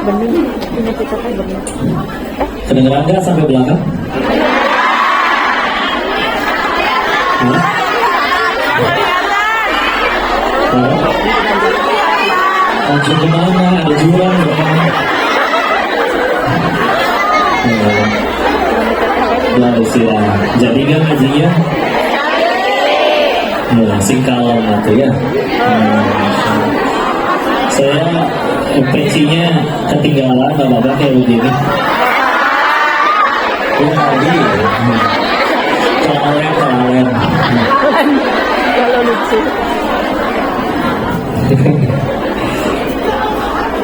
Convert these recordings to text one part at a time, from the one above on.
Bening, ini kita kan bening. Kedengeran nggak sampai belakang? Hah? Lanjut kemana? Ada jurang gimana? Lah istirahat. Jadi kan ngajinya? Sing kalem atau ya. Saya pecinya ketinggalan, nggak apa-apa kayak begini. Tadi kalem. Kalau lucu.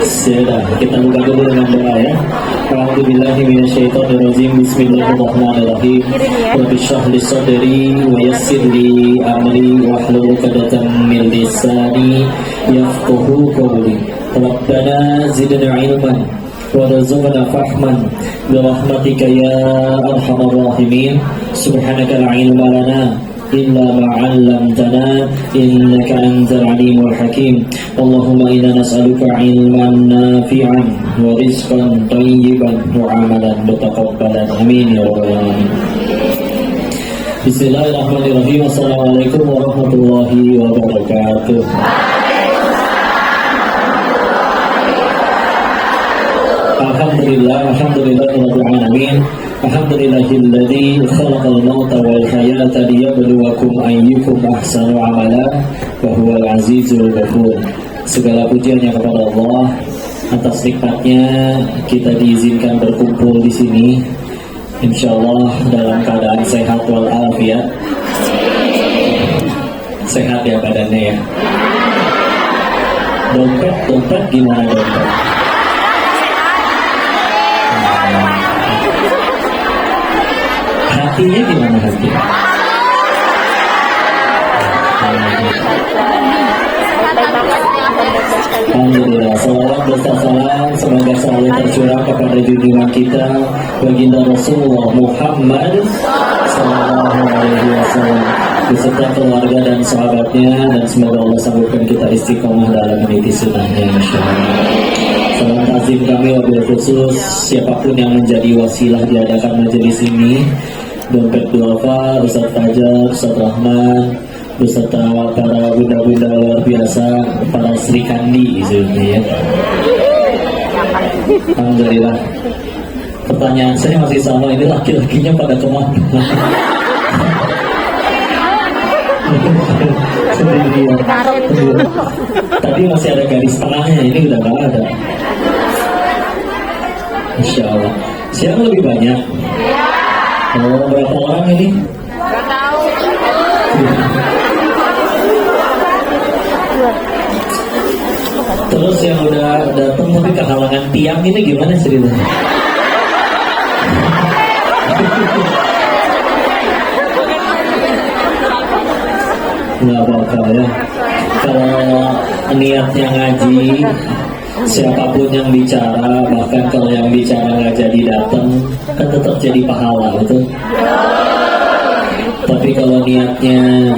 Sudah, kita buka dulu dengan doa ya. A'udzubillahi minasyaitonirrajim. Bismillahirrahmanirrahim. Rabbi shrah li sadri wa yassir li amri wahlul 'uqdatam min lisani yafqahu qawli. Rabbana zidna ilman warzuqna fahman bi rahmatika ya arhamar rahimin. Subhanaka la ilma lana إلا ما علمتنا إنك أنت العليم الحكيم اللهم إنا نسألك علما نافعا ورزقا طيبا وعملا متقبلا آمين يا رب العالمين. Bismillahirrahmanirrahim. Assalamualaikum warahmatullahi wabarakatuh. Alhamdulillahirabbil alamin. Alhamdulillahilladzi khalaqal mauta wal hayata liyabluwakum ayyukum ahsanu amala wa huwal azizul ghafur. Segala pujiannya kepada Allah atas nikmatnya kita diizinkan berkumpul di sini. Insyaallah dalam keadaan sehat wal afiat. Sehat ya badannya ya. Dompet gimana dompet? Hatinya gimana hati? Alhamdulillah, salawat beserta salam semoga selalu tercurah kepada junjungan kita baginda Rasulullah Muhammad Sallallahu Alaihi Wasallam beserta keluarga dan sahabatnya, dan semoga Allah sambutkan kita istiqomah dalam meniti sunnahnya insyaallah. Salam takzim kami wabil khusus siapapun yang menjadi wasilah diadakan majelis ini, Dompet Duafa, Ustaz Fajar, Ustaz Rahman, beserta para bunda-bunda luar biasa, para Sri Kandi ya. Alhamdulillah. Pertanyaan saya masih sama, ini laki-lakinya pada kemana? Sendirian. Tadi masih ada garis tengahnya, ini udah gak ada. Insya Allah. Siapa lebih banyak? Oh, berapa orang ini? Gak tahu. Terus yang udah datang tapi kehalangan tiang ini gimana ceritanya? Nggak apa-apa ya. Kalau niatnya ngaji, siapapun yang bicara, bahkan kalau yang bicara nggak jadi datang, kan tetap jadi pahala, betul? Tapi kalau niatnya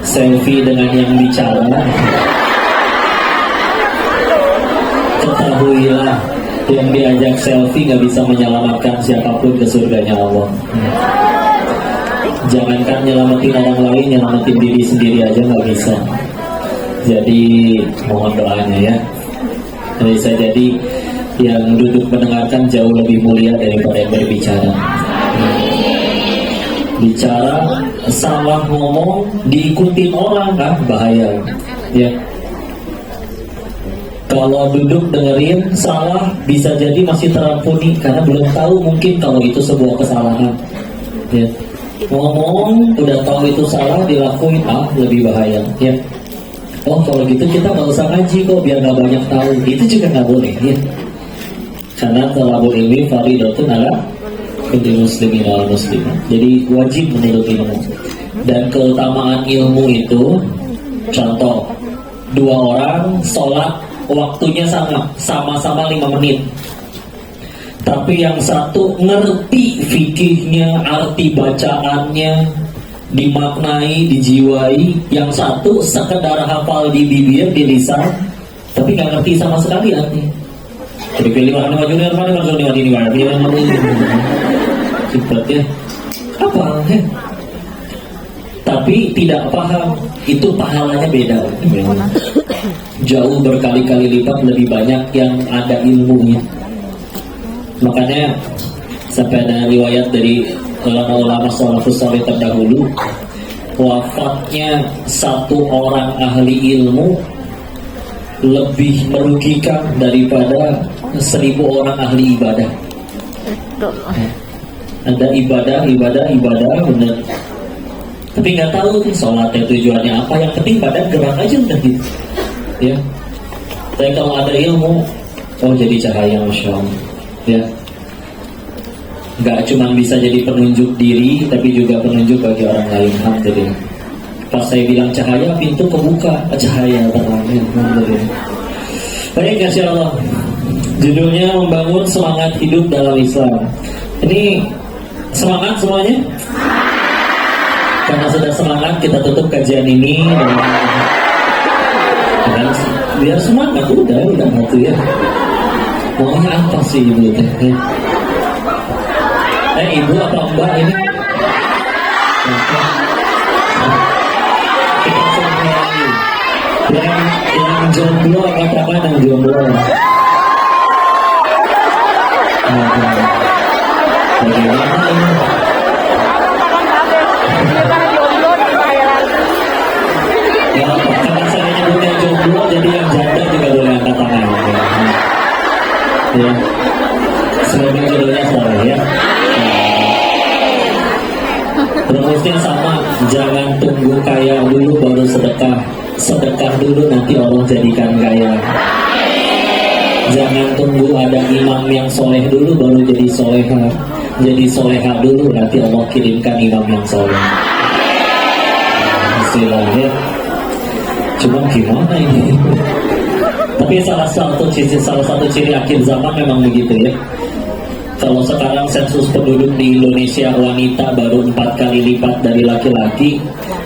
selfie dengan yang bicara, ketahuilah yang diajak selfie nggak bisa menyelamatkan siapapun ke surganya Allah. Jangankan nyelamatin orang lain, nyelamatin diri sendiri aja nggak bisa. Jadi mohon doanya ya. Bisa jadi yang duduk mendengarkan jauh lebih mulia daripada yang berbicara. Bicara salah ngomong diikutin orang kan bahaya ya. Kalau duduk dengerin salah bisa jadi masih terampuni karena belum tahu mungkin kalau itu sebuah kesalahan ya. Ngomong udah tahu itu salah dilakuin lebih bahaya ya. Oh kalau gitu kita nggak usah ngaji kok biar nggak banyak tahu, itu juga nggak boleh ya. Karena thalabul ilmi fardhatun ala kulli muslimin wal muslimah. Jadi wajib menuntut ilmu. Dan keutamaan ilmu itu, contoh, dua orang sholat waktunya sama-sama 5 menit. Tapi yang satu ngerti fikihnya, arti bacaannya, dimaknai, dijiwai. Yang satu sekedar hafal di bibir, di lisan, tapi nggak ngerti sama sekali artinya. Jadi pilih mana junior mana langsung lewat ini mana dia mana cepat ya apa ya? Tapi tidak paham itu pahalanya beda. Jauh berkali-kali lipat lebih banyak yang ada ilmunya. Makanya sampai ada riwayat dari ulama-ulama salafus saleh terdahulu, wafatnya satu orang ahli ilmu lebih merugikan daripada 1000 orang ahli ibadah. Ada ibadah benar, tapi nggak tahu nih sholatnya tujuannya apa. Yang penting badan gerak aja udah gitu ya. Tapi kalau ada ilmu, oh jadi cahaya, masya Allah ya. Nggak cuma bisa jadi penunjuk diri, tapi juga penunjuk bagi orang lain. Alhamdulillah. Pas saya bilang cahaya, pintu kebuka, cahaya terang. Alhamdulillah. Baik, insya Allah. Judulnya membangun semangat hidup dalam Islam. Ini semangat semuanya. Karena sudah semangat, kita tutup kajian ini dan biar semangat udah satu ya. Maunya apa sih ibu teh? Ibu apa mbak ini? Kita semua yang jomblo katakan yang jomblo. Bagaimana ini? Ya, karena saya nyebutnya jomblo, jadi yang janda juga boleh angkat tangan. Ya, sebagai jodohnya soleh ya. Rumusnya sama, jangan tunggu kaya dulu baru sedekah. Sedekah dulu nanti Allah jadikan kaya. Jangan tunggu ada imam yang soleh dulu baru jadi soleha. Jadi soleha dulu nanti Allah kirimkan imam yang soleh. Istilahnya. Cuma gimana ini? Tapi salah satu ciri akhir zaman memang begitu ya. Kalau sekarang sensus penduduk di Indonesia wanita baru 4 kali lipat dari laki-laki,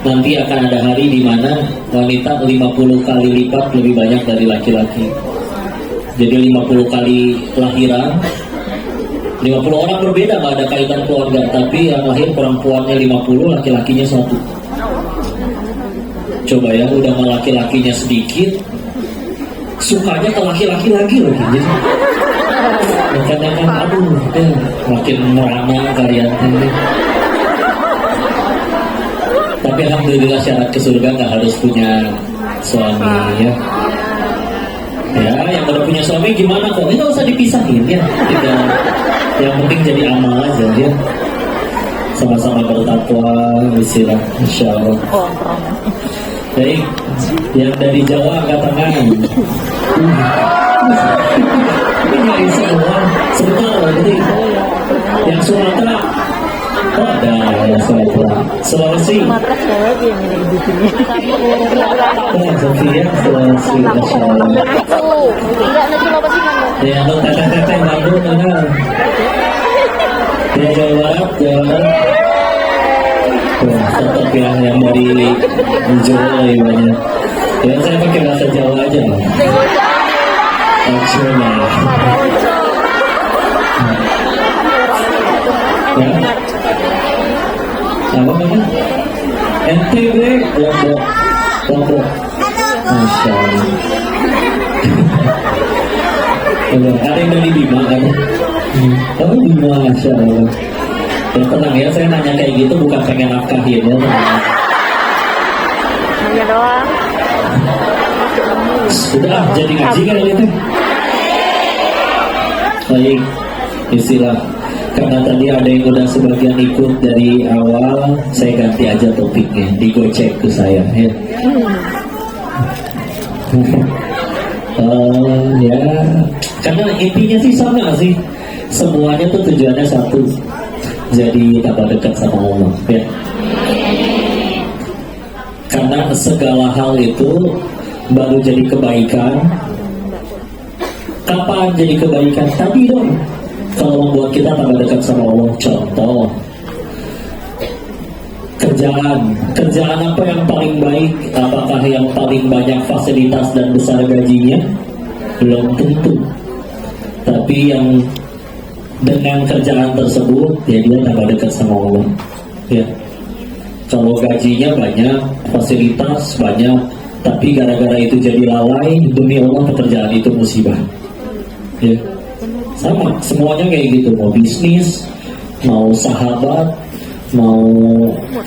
nanti akan ada hari di mana wanita 50 kali lipat lebih banyak dari laki-laki. Jadi 50 kali lahiran, 50 orang berbeda, nggak ada kaitan keluarga, tapi yang lahir perempuannya 50, laki-lakinya 1. Coba ya, udah sama laki-lakinya sedikit, sukanya ke laki-laki lagi loh gitu. Makanya kan aduh makin merana kalian ini. Tapi alhamdulillah syarat ke surga nggak harus punya suami ya. Ya yang udah punya suami gimana kok? Ini nggak usah dipisahin ya. Tidak. Yang penting jadi amal aja ya. Sama-sama bertakwa, istilah insya Allah. Jadi yang dari Jawa angkat tangan. Ini semua sebentar jadi yang Sumatera oh ada yang Sumatera Sulawesi Sofia Sulawesi Masya Allah ya lo teteh Bandung mana ya Jawa Barat tetap yang dari Jawa lebih banyak ya saya pakai bahasa Jawa aja lah. Cuma ya apa namanya NTB Lombok Masya Allah. Ada yang dari Bima kan? Oh Bima Masya Allah. Ya tenang ya, saya nanya kayak gitu bukan pengen nafkahin ya. Nanya doang. Sudah jadi ngaji kan itu? Baik, istilah karena tadi ada yang udah sebagian ikut dari awal, saya ganti aja topiknya, digocek ke saya ya. Ya, karena intinya sih sama sih, semuanya tuh tujuannya satu, jadi tambah dekat sama Allah ya. Karena segala hal itu baru jadi kebaikan. Kapan jadi kebaikan? Tadi dong. Kalau membuat kita tambah dekat sama Allah. Contoh kerjaan apa yang paling baik? Apakah yang paling banyak fasilitas dan besar gajinya? Belum tentu. Tapi yang dengan kerjaan tersebut ya dia tambah dekat sama Allah. Ya. Kalau gajinya banyak, fasilitas banyak, tapi gara-gara itu jadi lalai, demi Allah pekerjaan itu musibah. Ya. Sama, semuanya kayak gitu. Mau bisnis, mau sahabat, mau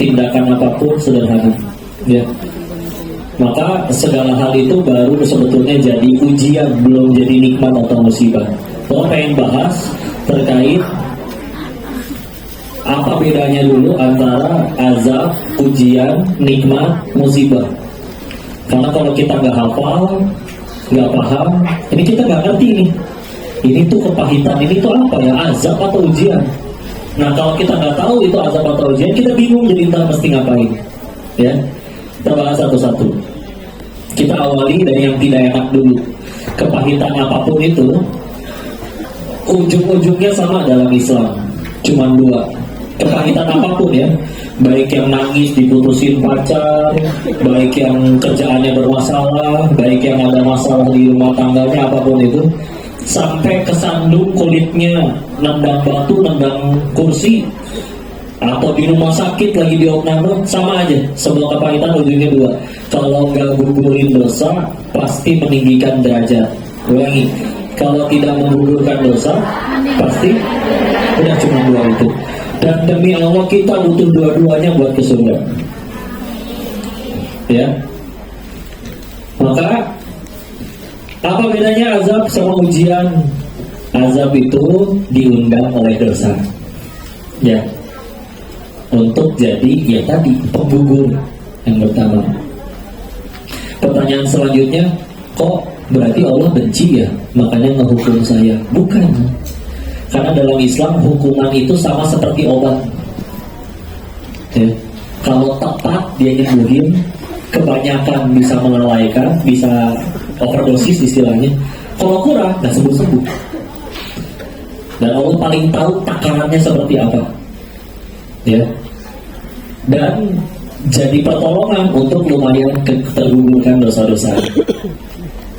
tindakan apapun sederhana. Ya. Maka segala hal itu baru sebetulnya jadi ujian, belum jadi nikmat atau musibah. Kalau pengen bahas terkait apa bedanya dulu antara azab, ujian, nikmat, musibah. Karena kalau kita nggak hafal, nggak paham, ini kita nggak ngerti nih. Ini tuh kepahitan, ini tuh apa ya, azab atau ujian? Nah kalau kita nggak tahu itu azab atau ujian, kita bingung jadi entah mesti ngapain. Ya. Kita bahas satu-satu. Kita awali dari yang tidak enak dulu. Kepahitan apapun itu, ujung-ujungnya sama dalam Islam. Cuman dua. Kepahitan apapun ya, baik yang nangis diputusin pacar, baik yang kerjaannya bermasalah, baik yang ada masalah di rumah tangganya, apapun itu, sampai kesandung kulitnya, nendang batu, nendang kursi, atau di rumah sakit lagi di opname, sama aja. Sebuah kepahitan ujungnya dua. Kalau nggak gugurin dosa, pasti meninggikan derajat. Ulangi, kalau tidak menggugurkan dosa, pasti udah cuma dua itu. Dan demi Allah kita butuh dua-duanya buat ke surga. Ya. Maka apa bedanya azab sama ujian? Azab itu diundang oleh dosa. Ya. Untuk jadi ya tadi penggugur yang pertama. Pertanyaan selanjutnya, kok berarti Allah benci ya makanya ngehukum saya? Bukan. Karena dalam Islam hukuman itu sama seperti obat. Ya. Kalau tepat dia nyembuhin, kebanyakan bisa melalaikan, bisa overdosis istilahnya. Kalau kurang nggak sembuh-sembuh. Dan Allah paling tahu takarannya seperti apa. Ya. Dan jadi pertolongan untuk lumayan tergugurkan dosa-dosa.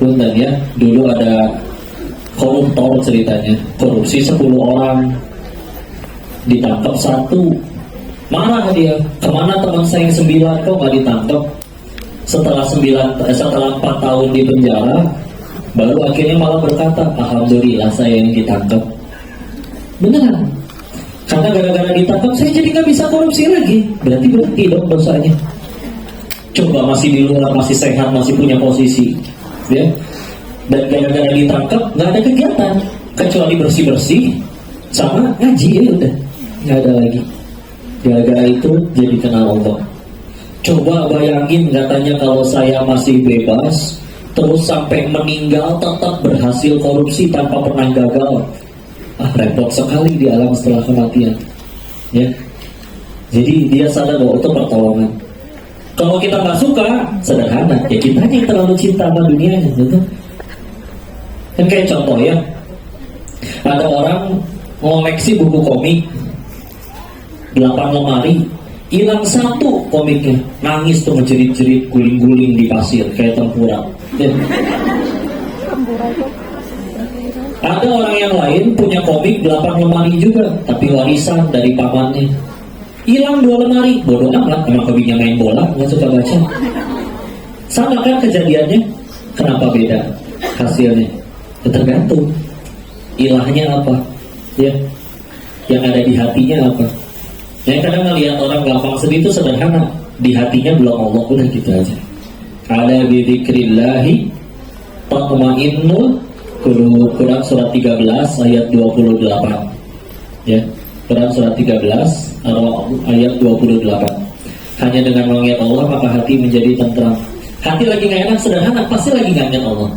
Punten ya, dulu ada koruptor ceritanya, korupsi 10 orang, ditangkap 1, marah dia, kemana teman saya yang 9 kok nggak ditangkap? Setelah 4 tahun di penjara, baru akhirnya malah berkata, alhamdulillah saya yang ditangkap. Beneran? Karena gara-gara ditangkap saya jadi nggak bisa korupsi lagi. Berarti dong dosanya. Coba masih di luar, masih sehat, masih punya posisi, ya. Dan gara-gara ditangkap nggak ada kegiatan kecuali bersih-bersih sama ngaji, ya udah nggak ada lagi. Gara-gara itu jadi kenal Allah. Coba bayangin, katanya kalau saya masih bebas terus sampai meninggal tetap berhasil korupsi tanpa pernah gagal. Repot sekali di alam setelah kematian. Ya. Jadi dia sadar bahwa itu pertolongan. Kalau kita nggak suka, sederhana, ya kita yang terlalu cinta sama dunianya, gitu. Kan kayak contoh ya, ada orang ngoleksi buku komik 8 lemari, hilang 1 komiknya, nangis tuh ngejerit-jerit, guling-guling di pasir kayak tempura. Ya. Ada orang yang lain punya komik 8 lemari juga, tapi warisan dari pamannya. Hilang 2 lemari, bodoh amat, emang hobinya main bola, nggak suka baca. Sama kan kejadiannya? Kenapa beda hasilnya? Ya, tergantung ilahnya apa, ya, yang ada di hatinya apa. Yang kadang ngelihat orang gampang sedih itu sederhana, di hatinya belum Allah, udah gitu aja. Ala bidzikrillahi tatma'innul qulub. Quran surat 13 ayat 28. Ya. Quran surat 13 ayat 28. Hanya dengan mengingat Allah maka hati menjadi tentram. Hati lagi nggak enak, sederhana, pasti lagi nggak ingat Allah.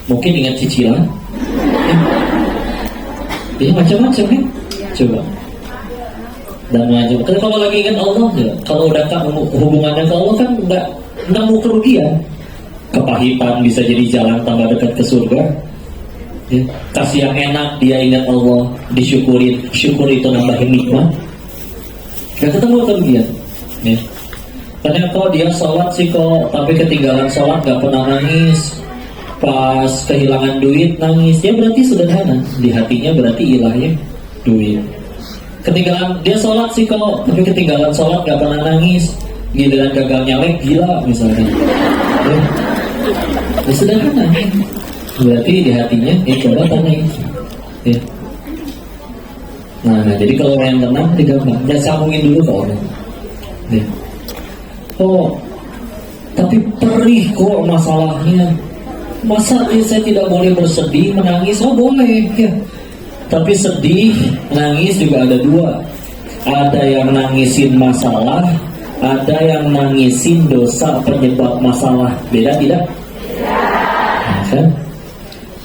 Mungkin ingat cicilan, ya macam-macam kan, coba. Dan macam. Kalau lagi ingat Allah, ya, kalau udah hubungannya ke Allah kan nggak nemu kerugian. Kepahitan bisa jadi jalan tambah dekat ke surga. Ya. Kasih yang enak, dia ingat Allah, disyukurin, syukur itu nambahin nikmat. Gak ketemu kerugian. Ya. Karena kok dia sholat sih kok, tapi ketinggalan sholat gak pernah nangis. pas kehilangan duit nangis, ya berarti sederhana, di hatinya berarti ilahnya duit. Ketinggalan dia sholat sih kok, tapi ketinggalan sholat gak pernah nangis, giliran gagal nyalek gila misalnya. Ya sederhana, berarti di hatinya ya coba tanya itu. Ya. Nah, jadi kalau yang tenang digampang, jangan sambungin dulu ke orang. Ya. Oh, tapi perih kok masalahnya. Masa saya tidak boleh bersedih, menangis? Oh boleh ya. Tapi sedih, nangis juga ada dua. Ada yang nangisin masalah, ada yang nangisin dosa penyebab masalah. Beda tidak? Nah, kan?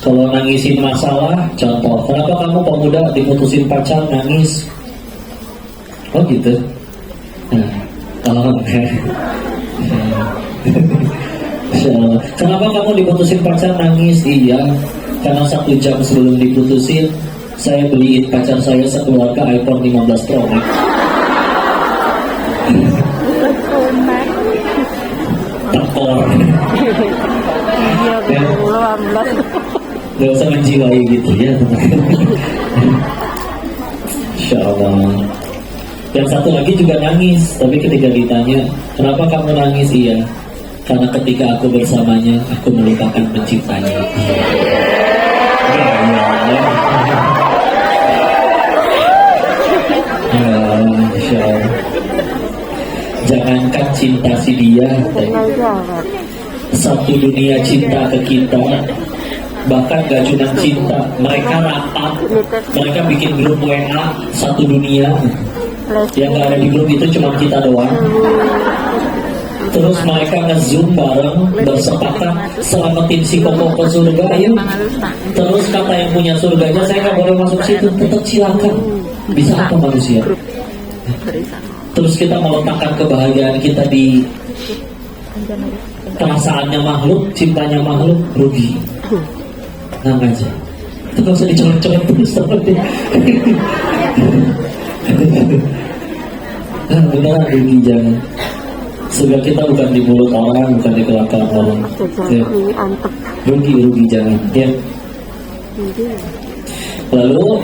Kalau nangisin masalah, contoh, kenapa kamu pemuda diputusin pacar nangis? Oh gitu. Nah, kalau kenapa kamu diputusin pacar nangis? Iya, karena 1 jam sebelum diputusin saya beliin pacar saya sekeluarga iPhone 15 Pro Max. Tekor. Iya, belum. Gak usah menjiwai gitu ya. Insya Allah. Yang satu lagi juga nangis, tapi ketika ditanya kenapa kamu nangis? Iya, karena ketika aku bersamanya aku melupakan penciptanya. Insya Allah. Jangankan cinta si dia, satu dunia cinta ke kita. Bahkan gak cuma cinta, mereka rapat, mereka bikin grup WA satu dunia. Yang gak ada di grup itu cuma kita doang. Terus mereka nge-zoom bareng, bersepakat selamatin si Koko ke surga. Ayo. Terus kata yang punya surganya, saya gak boleh masuk situ. Tetap silakan. Bisa apa manusia? Terus kita meletakkan kebahagiaan kita di perasaannya makhluk, cintanya makhluk, rugi. Nah aja. Itu gak usah dicolok-colok terus seperti. Beneran rugi, jangan. Surga kita bukan di mulut orang, bukan di kelakuan orang. Ya. Rugi jangan. Ya. Lalu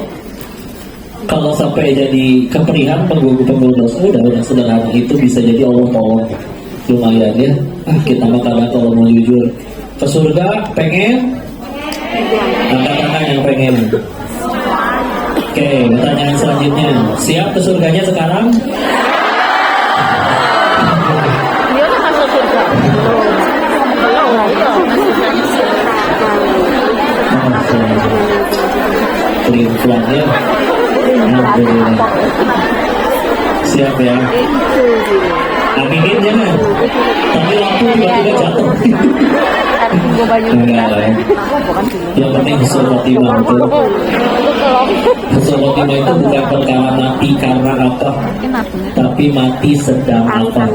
kalau sampai jadi keperihan penggugah dosa, udah sederhana itu bisa jadi Allah tolong. Lumayan ya. Kita mah kadang kalau mau jujur ke surga pengen. Angkat tangan yang pengen. Oke, pertanyaan selanjutnya. Siap ke surganya sekarang? Dia kan masuk surga. Pelan-pelan ya. Alhamdulillah. Siap ya. Aminin jangan. Tapi lampu tiba-tiba jatuh. Enggak lah ya. Yang penting husnul khotimah itu. Husnul khotimah itu bukan perkara mati karena apa, tapi mati sedang apa.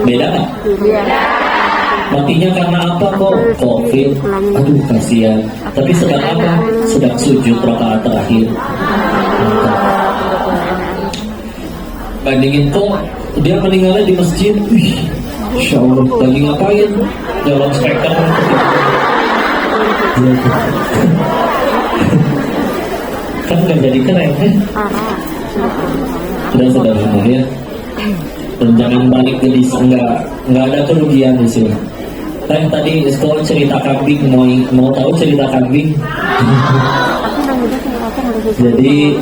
Beda nggak? Matinya karena apa kok? Covid. Aduh kasihan. Tapi sedang apa? Sedang sujud rakaat terakhir. Bandingin kok dia meninggalnya di masjid. Wih, Insya Allah lagi ngapain? Jalan speaker. Kan gak jadi keren ya? Sudah semua ya. Dan jangan balik ke desa, nggak ada kerugian di sini. Tadi sekolah cerita kambing, mau tahu cerita kambing? Jadi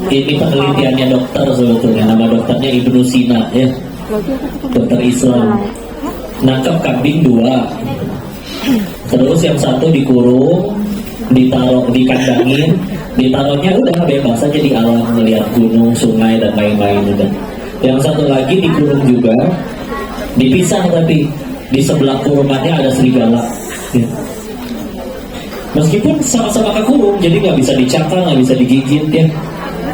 ini penelitiannya dokter sebetulnya, nama dokternya Ibnu Sina ya, dokter Islam. Nangkap kambing 2, terus yang satu dikurung, ditaruh, dikandangin, ditaruhnya udah bebas aja di alam melihat gunung, sungai dan lain-lain udah. Yang satu lagi dikurung juga, dipisah tapi di sebelah kurungannya ada serigala. Ya. Meskipun sama-sama kekurung, jadi nggak bisa dicakar, nggak bisa digigit ya.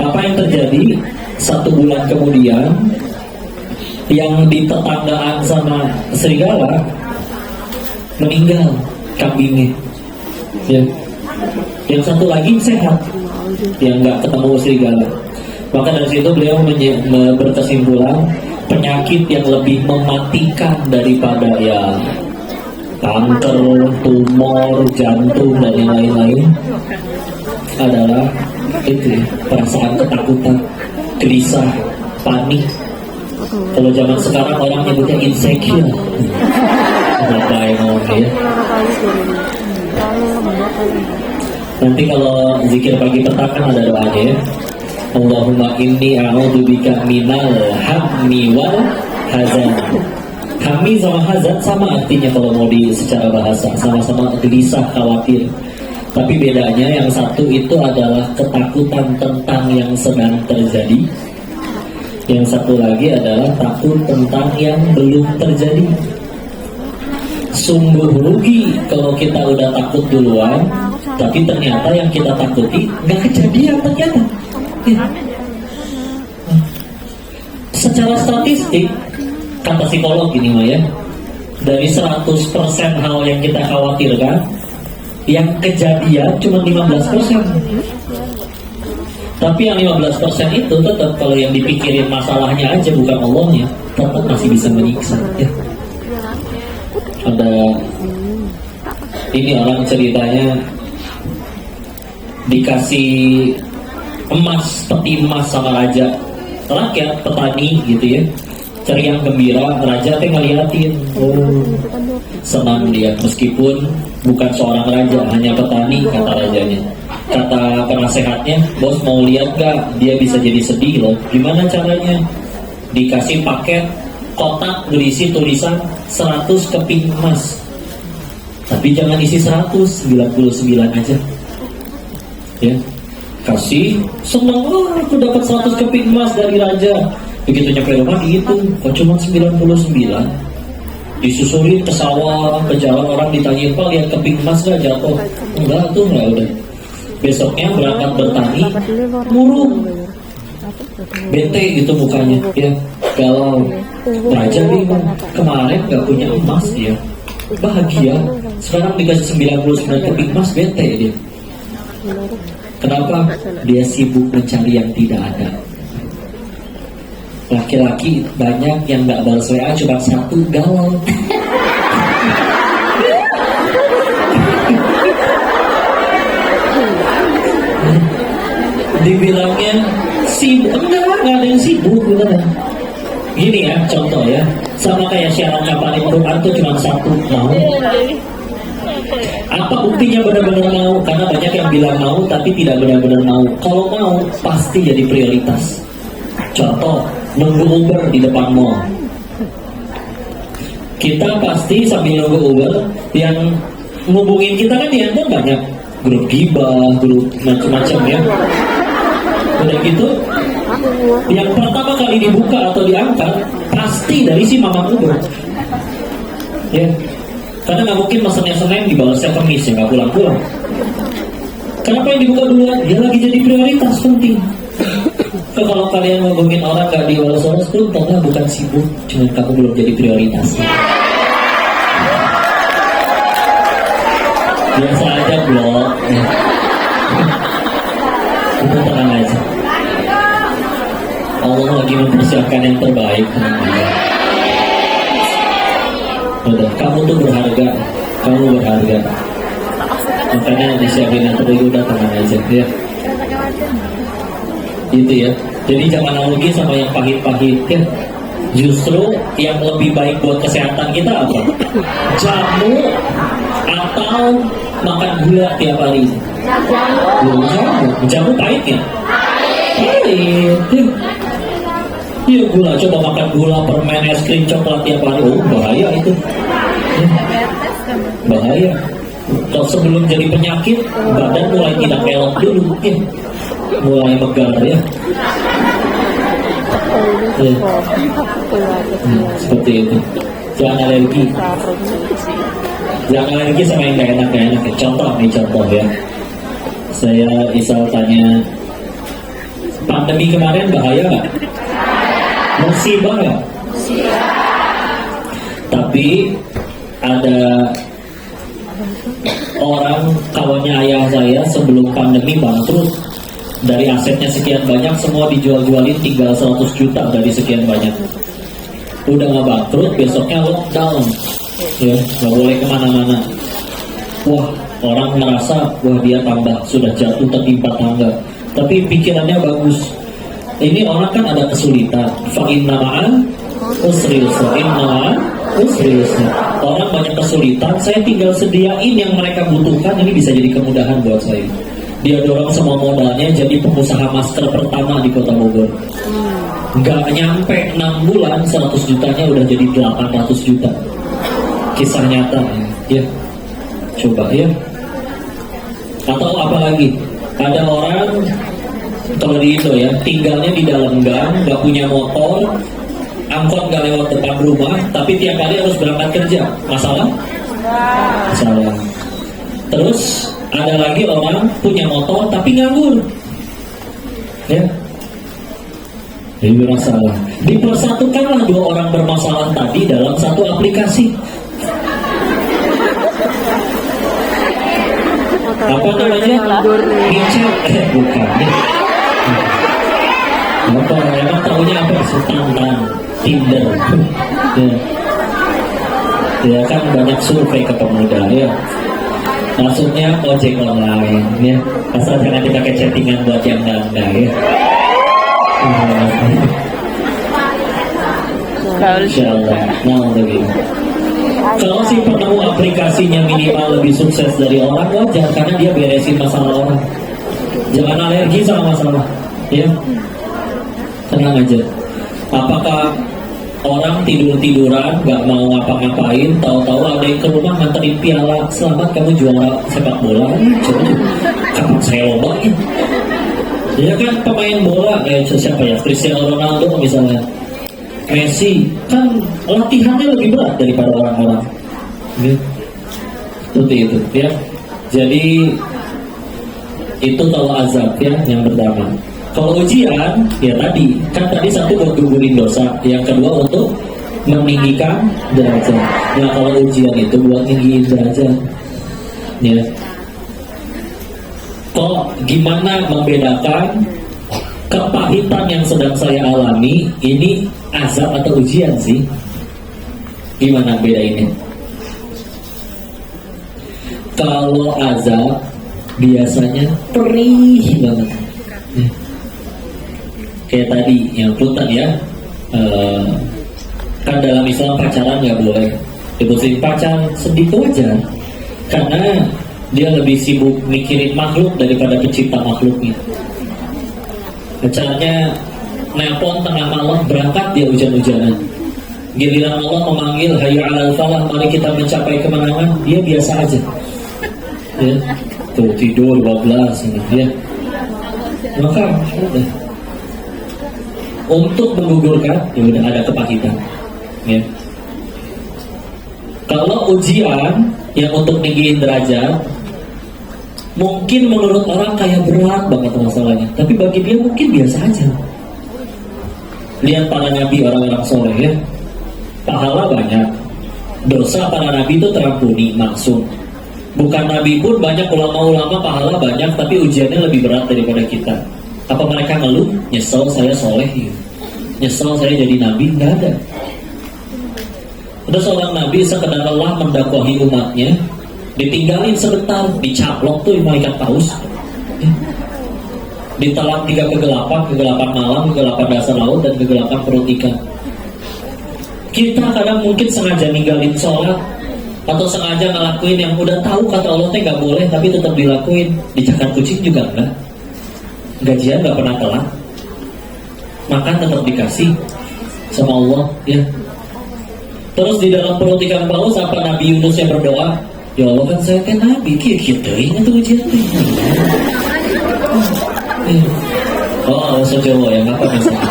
Apa yang terjadi? 1 bulan kemudian, yang ditetanggaan sama serigala meninggal kambingnya. Ya. Yang satu lagi sehat, yang nggak ketemu serigala. Maka dari situ beliau berkesimpulan penyakit yang lebih mematikan daripada ya kanker, tumor, jantung, dan yang lain-lain adalah itu ya, perasaan ketakutan, gelisah, panik. Kalau zaman sekarang orang nyebutnya insecure. Apa yang ngomong ya? Nanti kalau zikir pagi petang kan ada doanya ya. Allahumma inni a'udzubika minal hammi wal hazan. Hammi sama hazan sama artinya kalau mau di secara bahasa, sama-sama gelisah, khawatir. Tapi bedanya yang satu itu adalah ketakutan tentang yang sedang terjadi. Yang satu lagi adalah takut tentang yang belum terjadi. Sungguh rugi kalau kita udah takut duluan, tapi ternyata yang kita takuti nggak kejadian ternyata. Ya. Secara statistik, kata psikolog ini mah ya, dari 100% hal yang kita khawatirkan, yang kejadian cuma 15%. Tapi yang 15% itu tetap kalau yang dipikirin masalahnya aja bukan Allahnya, tetap masih bisa menyiksa ya. Ada ini orang ceritanya dikasih emas, peti emas sama raja, rakyat petani gitu ya, ceria gembira, raja teh ngeliatin, oh senang dia meskipun bukan seorang raja, hanya petani kata rajanya. Kata penasehatnya, bos mau lihat gak? Dia bisa jadi sedih loh. Gimana caranya? Dikasih paket kotak berisi tulisan 100 keping emas. Tapi jangan isi 100, 99 aja. Ya, kasih, senang, oh aku dapat 100 keping emas dari raja. Begitu nyampe rumah dihitung, kok cuma 99. Disusurin ke sawah, ke jalan, orang ditanyain, Pak lihat keping emas gak jatuh? Enggak tuh, enggak udah. Besoknya berangkat bertani, murung, bete gitu mukanya, ya galau. Raja bingung, kemarin nggak punya emas dia, bahagia. Sekarang dikasih 99 keping emas, bete dia. Kenapa? Dia sibuk mencari yang tidak ada. Laki-laki banyak yang nggak balas WA, cuma satu, galau. Dibilangnya sibuk, enggak ada yang sibuk beneran. Gini ya, contoh ya, sama kayak syarat ngapalin Quran tuh cuma satu, mau. Apa buktinya benar-benar mau? Karena banyak yang bilang mau tapi tidak benar-benar mau. Kalau mau pasti jadi prioritas. Contoh, nunggu Uber di depan mall. Kita pasti sambil nunggu Uber, yang ngubungin kita kan di handphone banyak, grup gibah, grup macam-macam ya. Udah gitu, yang pertama kali dibuka atau diangkat pasti dari si Mama Uber. Ya, karena nggak mungkin mesennya Senin dibalasnya Kamis ya, nggak pulang-pulang. Kenapa yang dibuka duluan? Dia lagi jadi prioritas penting. Kalau kalian ngomongin orang nggak dibalas-balas tuh, karena bukan sibuk, cuma kamu belum jadi prioritas. Biasa aja blog. Itu tenang aja. Allah lagi mempersiapkan yang terbaik. Udah, kamu tuh berharga. Kamu berharga. Makanya disiapin yang terbaik, udah tenang aja ya. Gitu ya. Jadi jangan analogi sama yang pahit-pahit ya. Justru yang lebih baik buat kesehatan kita apa? Jamu atau makan gula tiap hari? Jamu pahit ya? Pahit. Iya gula, coba makan gula, permen, es krim, coklat tiap hari, oh bahaya itu. Bahaya. Kalau sebelum jadi penyakit, badan mulai tidak elok dulu, ya. Mulai megar ya. Ya. Seperti itu. Jangan alergi. Jangan alergi sama yang gak enak ya. Contoh ya. Saya Isal tanya, pandemi kemarin bahaya nggak? Musibah nggak? Tapi ada orang kawannya ayah saya sebelum pandemi bangkrut. Dari asetnya sekian banyak semua dijual-jualin, tinggal 100 juta dari sekian banyak. Udah nggak bangkrut, besoknya lockdown. Ya, nggak boleh kemana-mana. Wah, orang merasa wah dia tambah sudah jatuh tertimpa tangga, tapi pikirannya bagus. Ini orang kan ada kesulitan. Fa inna ma'al usri yusra, inna ma'al usri yusra. Orang banyak kesulitan, saya tinggal sediain yang mereka butuhkan, ini bisa jadi kemudahan buat saya. Dia dorong semua modalnya jadi pengusaha masker pertama di Kota Bogor. Nggak nyampe 6 bulan 100 jutanya udah jadi 800 juta. Kisah nyata ya. Coba ya. Atau apalagi ada orang kalau di Indo ya, tinggalnya di dalam gang, nggak punya motor, angkot nggak lewat depan rumah, tapi tiap hari harus berangkat kerja. Masalah? Masalah. Terus ada lagi orang punya motor tapi nganggur. Ya. Ini bermasalah. Dipersatukanlah dua orang bermasalah tadi dalam satu aplikasi. Apa namanya? WeChat? Bukan. Apa? Emang taunya apa? Tantan, Tinder. Ya. Ya kan banyak survei ke pemuda ya. Maksudnya ojek online ya. Asal jangan dipakai chattingan buat yang ganda ya. Insyaallah. Nah, begini. Kalau si penemu aplikasinya minimal lebih sukses dari orang, wajar karena dia beresin masalah orang. Jangan alergi sama masalah, ya. Tenang aja. Apakah orang tidur-tiduran, nggak mau ngapa-ngapain, tahu-tahu ada yang ke rumah nganterin piala, selamat kamu juara sepak bola, coba kapan saya lobain? Ya kan pemain bola kayak siapa ya, Cristiano Ronaldo misalnya, Messi, kan latihannya lebih berat daripada orang-orang. Ya. Seperti itu ya. Jadi itu kalau azab ya yang pertama. Kalau ujian ya tadi kan tadi satu buat gugurin dosa, yang kedua untuk meninggikan derajat. Nah kalau ujian itu buat meninggikan derajat. Ya. Kok gimana membedakan kepahitan yang sedang saya alami ini azab atau ujian sih? Gimana bedainnya? Kalau azab biasanya perih banget. Kayak tadi yang punten ya, kan dalam Islam pacaran nggak boleh. Diputusin pacar sedih wajar, karena dia lebih sibuk mikirin makhluk daripada pencipta makhluknya. Pacarnya nelpon tengah malam berangkat dia hujan-hujanan. Giliran Allah memanggil hayya 'alal falah, mari kita mencapai kemenangan, dia biasa aja. Ya, tuh tidur 12 ini ya. Maka udah. Untuk menggugurkan, ya udah ada kepahitan. Ya. Kalau ujian yang untuk tinggiin derajat, mungkin menurut orang kayak berat banget masalahnya, tapi bagi dia mungkin biasa aja. Lihat para nabi, orang-orang soleh ya, pahala banyak, dosa para nabi itu terampuni maksum. Bukan nabi pun banyak ulama-ulama pahala banyak, tapi ujiannya lebih berat daripada kita. Apa mereka ngeluh? Nyesel saya soleh ya. Nyesel saya jadi nabi? Nggak ada. Ada seorang nabi sekedar Allah mendakwahi umatnya, ditinggalin sebentar, dicaplok tuh malaikat paus, ditelan 3 kegelapan malam, kegelapan dasar laut, dan kegelapan perut ikan. Kita kadang mungkin sengaja ninggalin sholat, atau sengaja ngelakuin yang udah tahu kata Allah teh nggak boleh, tapi tetap dilakuin. Dicakar kucing juga enggak, gajian nggak pernah telat, makan tetap dikasih sama Allah ya. Terus di dalam perut ikan paus apa Nabi Yunus yang berdoa, ya Allah kan saya kan nabi, kita ingat tuh ujian tuh. Oh, sejawa ya, apa misalnya?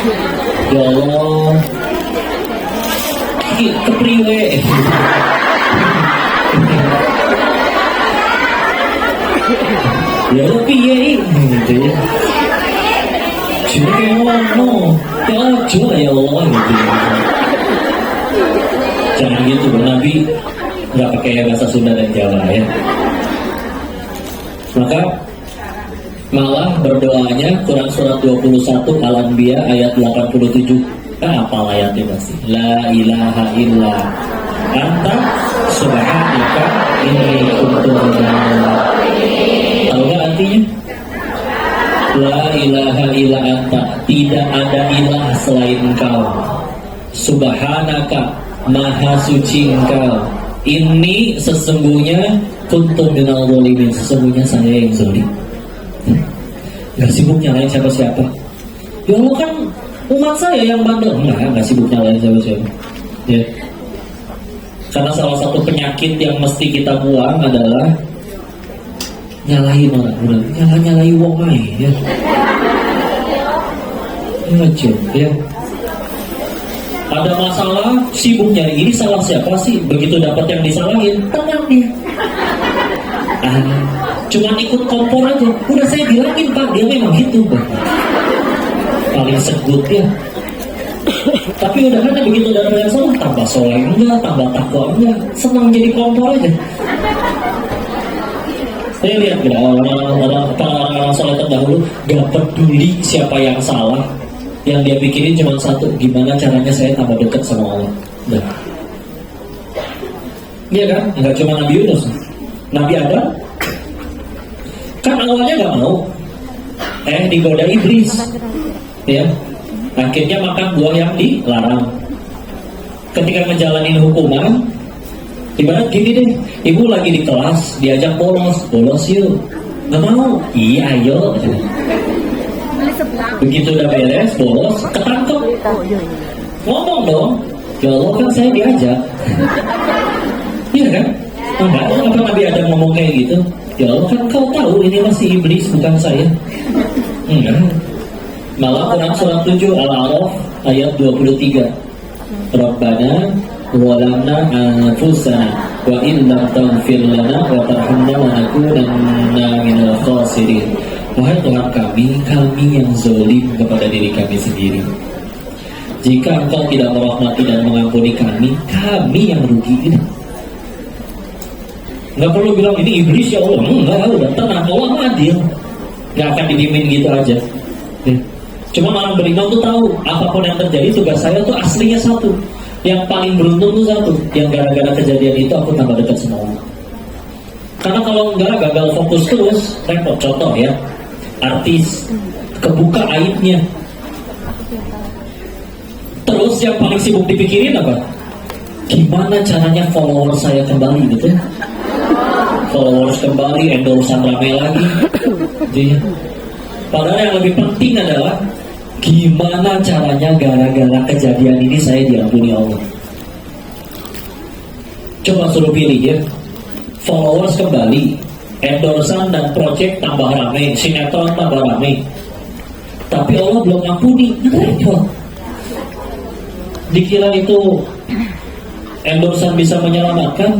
Ya Allah, kepriwe. Ya lebih ya gitu ya. Cuma kayak ngomong, ya cuma ya Allah gitu. Jangan gitu, Nabi nggak pakai bahasa Sunda dan Jawa ya. Maka malah berdoanya Quran surat 21 Al-Anbiya ayat 87. Kan apa ayatnya pasti? La ilaha illa anta Subhanaka inni kuntu minadh. Tahu nggak artinya? La ilaha illa anta, tidak ada ilah selain engkau. Subhanaka, maha suci engkau. Ini sesungguhnya kuntu minadh dhalimin, sesungguhnya saya yang zalim. Gak sibuk nyalain siapa-siapa. Ya Allah, kan umat saya yang bandel. Enggak sibuk nyalain siapa-siapa. Ya. Karena salah satu penyakit yang mesti kita buang adalah nyalahin orang, nyalahin wong lain, ya. Ngecil, ya. Ada masalah, sibuk nyari ini salah siapa sih? Begitu dapat yang disalahin, tenang dia. Cuman ikut kompor aja. Udah saya bilangin Pak, dia memang gitu Pak. Paling sebut ya. Tapi udah kan begitu dapat yang salah, tambah soleh enggak, tambah takwa enggak, senang jadi kompor aja. Saya lihat ya, orang-orang soleh terdahulu gak peduli siapa yang salah, yang dia pikirin cuma satu, gimana caranya saya tambah dekat sama Allah. Udah. Iya kan? Enggak cuma Nabi Yunus, Nabi Adam kan awalnya gak mau, digoda iblis, ya. Akhirnya makan buah yang dilarang. Ketika menjalani hukuman, ibarat gini deh, ibu lagi di kelas, diajak bolos yuk, nggak mau, iya ayo. Begitu udah beres, bolos, ketangkep. Ngomong dong, ya Allah kan saya diajak. Iya kan? Enggak, apa Nabi Adam ngomong kayak gitu? Ya Allah kan kau tahu ini masih iblis bukan saya. Enggak. Malah Quran surat 7 Al-A'raf ayat 23. Rabbana walamna anfusana wa in lam taghfir lana wa tarhamna lanakunanna minal khasirin. Wahai Tuhan kami yang zalim kepada diri kami sendiri. Jika Engkau tidak merahmati dan mengampuni kami yang rugi. Nggak perlu bilang ini iblis ya Allah. Enggak, udah tenang, Allah adil. Nggak akan didiemin gitu aja. Ya. Cuma orang beriman tuh tahu apapun yang terjadi, tugas saya tuh aslinya satu. Yang paling beruntung tuh satu, yang gara-gara kejadian itu aku tambah dekat sama Allah. Karena kalau enggak gagal fokus terus, repot. Contoh ya, artis kebuka aibnya, terus yang paling sibuk dipikirin apa? Gimana caranya followers saya kembali gitu? Followers kembali, endorsean rame lagi. Jadi, padahal yang lebih penting adalah gimana caranya gara-gara kejadian ini saya diampuni Allah. Coba suruh pilih ya, followers kembali, endorsean dan project tambah rame, sinetron tambah rame, tapi Allah belum ampuni, repot. Dikira itu endorsean bisa menyelamatkan,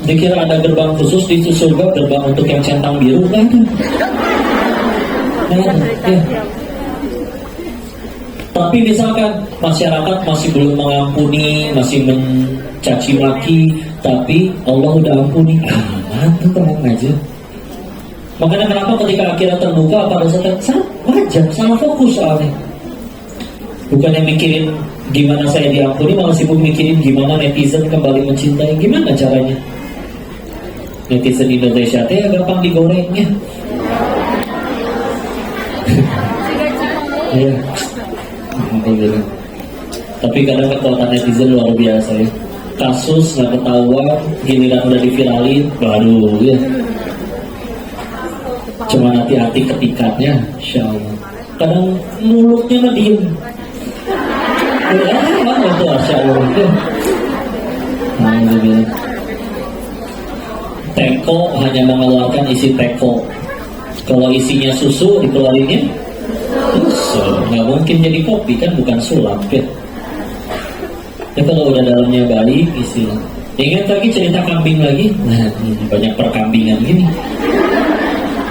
dikira ada gerbang khusus di surga, gerbang untuk yang centang biru, kan? Ya. Tapi misalkan masyarakat masih belum mengampuni, masih mencaci maki, tapi Allah udah ampuni, tuh tenang aja. Makanya kenapa ketika akhirat terbuka pada saat wajar, salah fokus soalnya. Bukan yang mikirin gimana saya diampuni, malah sibuk mikirin gimana netizen kembali mencintai. Gimana caranya? Netizen Indonesia teh gampang digorengnya. Ya. Tapi kadang kekuatan netizen luar biasa ya. Kasus nggak ketahuan, giliran udah diviralin baru ya. Cuma hati-hati ketikatnya, insya Allah. Kadang mulutnya mah diem. Mana itu asya Allah ya. Alhamdulillah. Teko hanya mengeluarkan isi teko. Kalau isinya susu dikeluarinnya susu, nggak mungkin jadi kopi kan, bukan sulap ya. Ya kalau udah dalamnya baik istilah. Ingat lagi cerita kambing lagi, nah banyak perkambingan gini.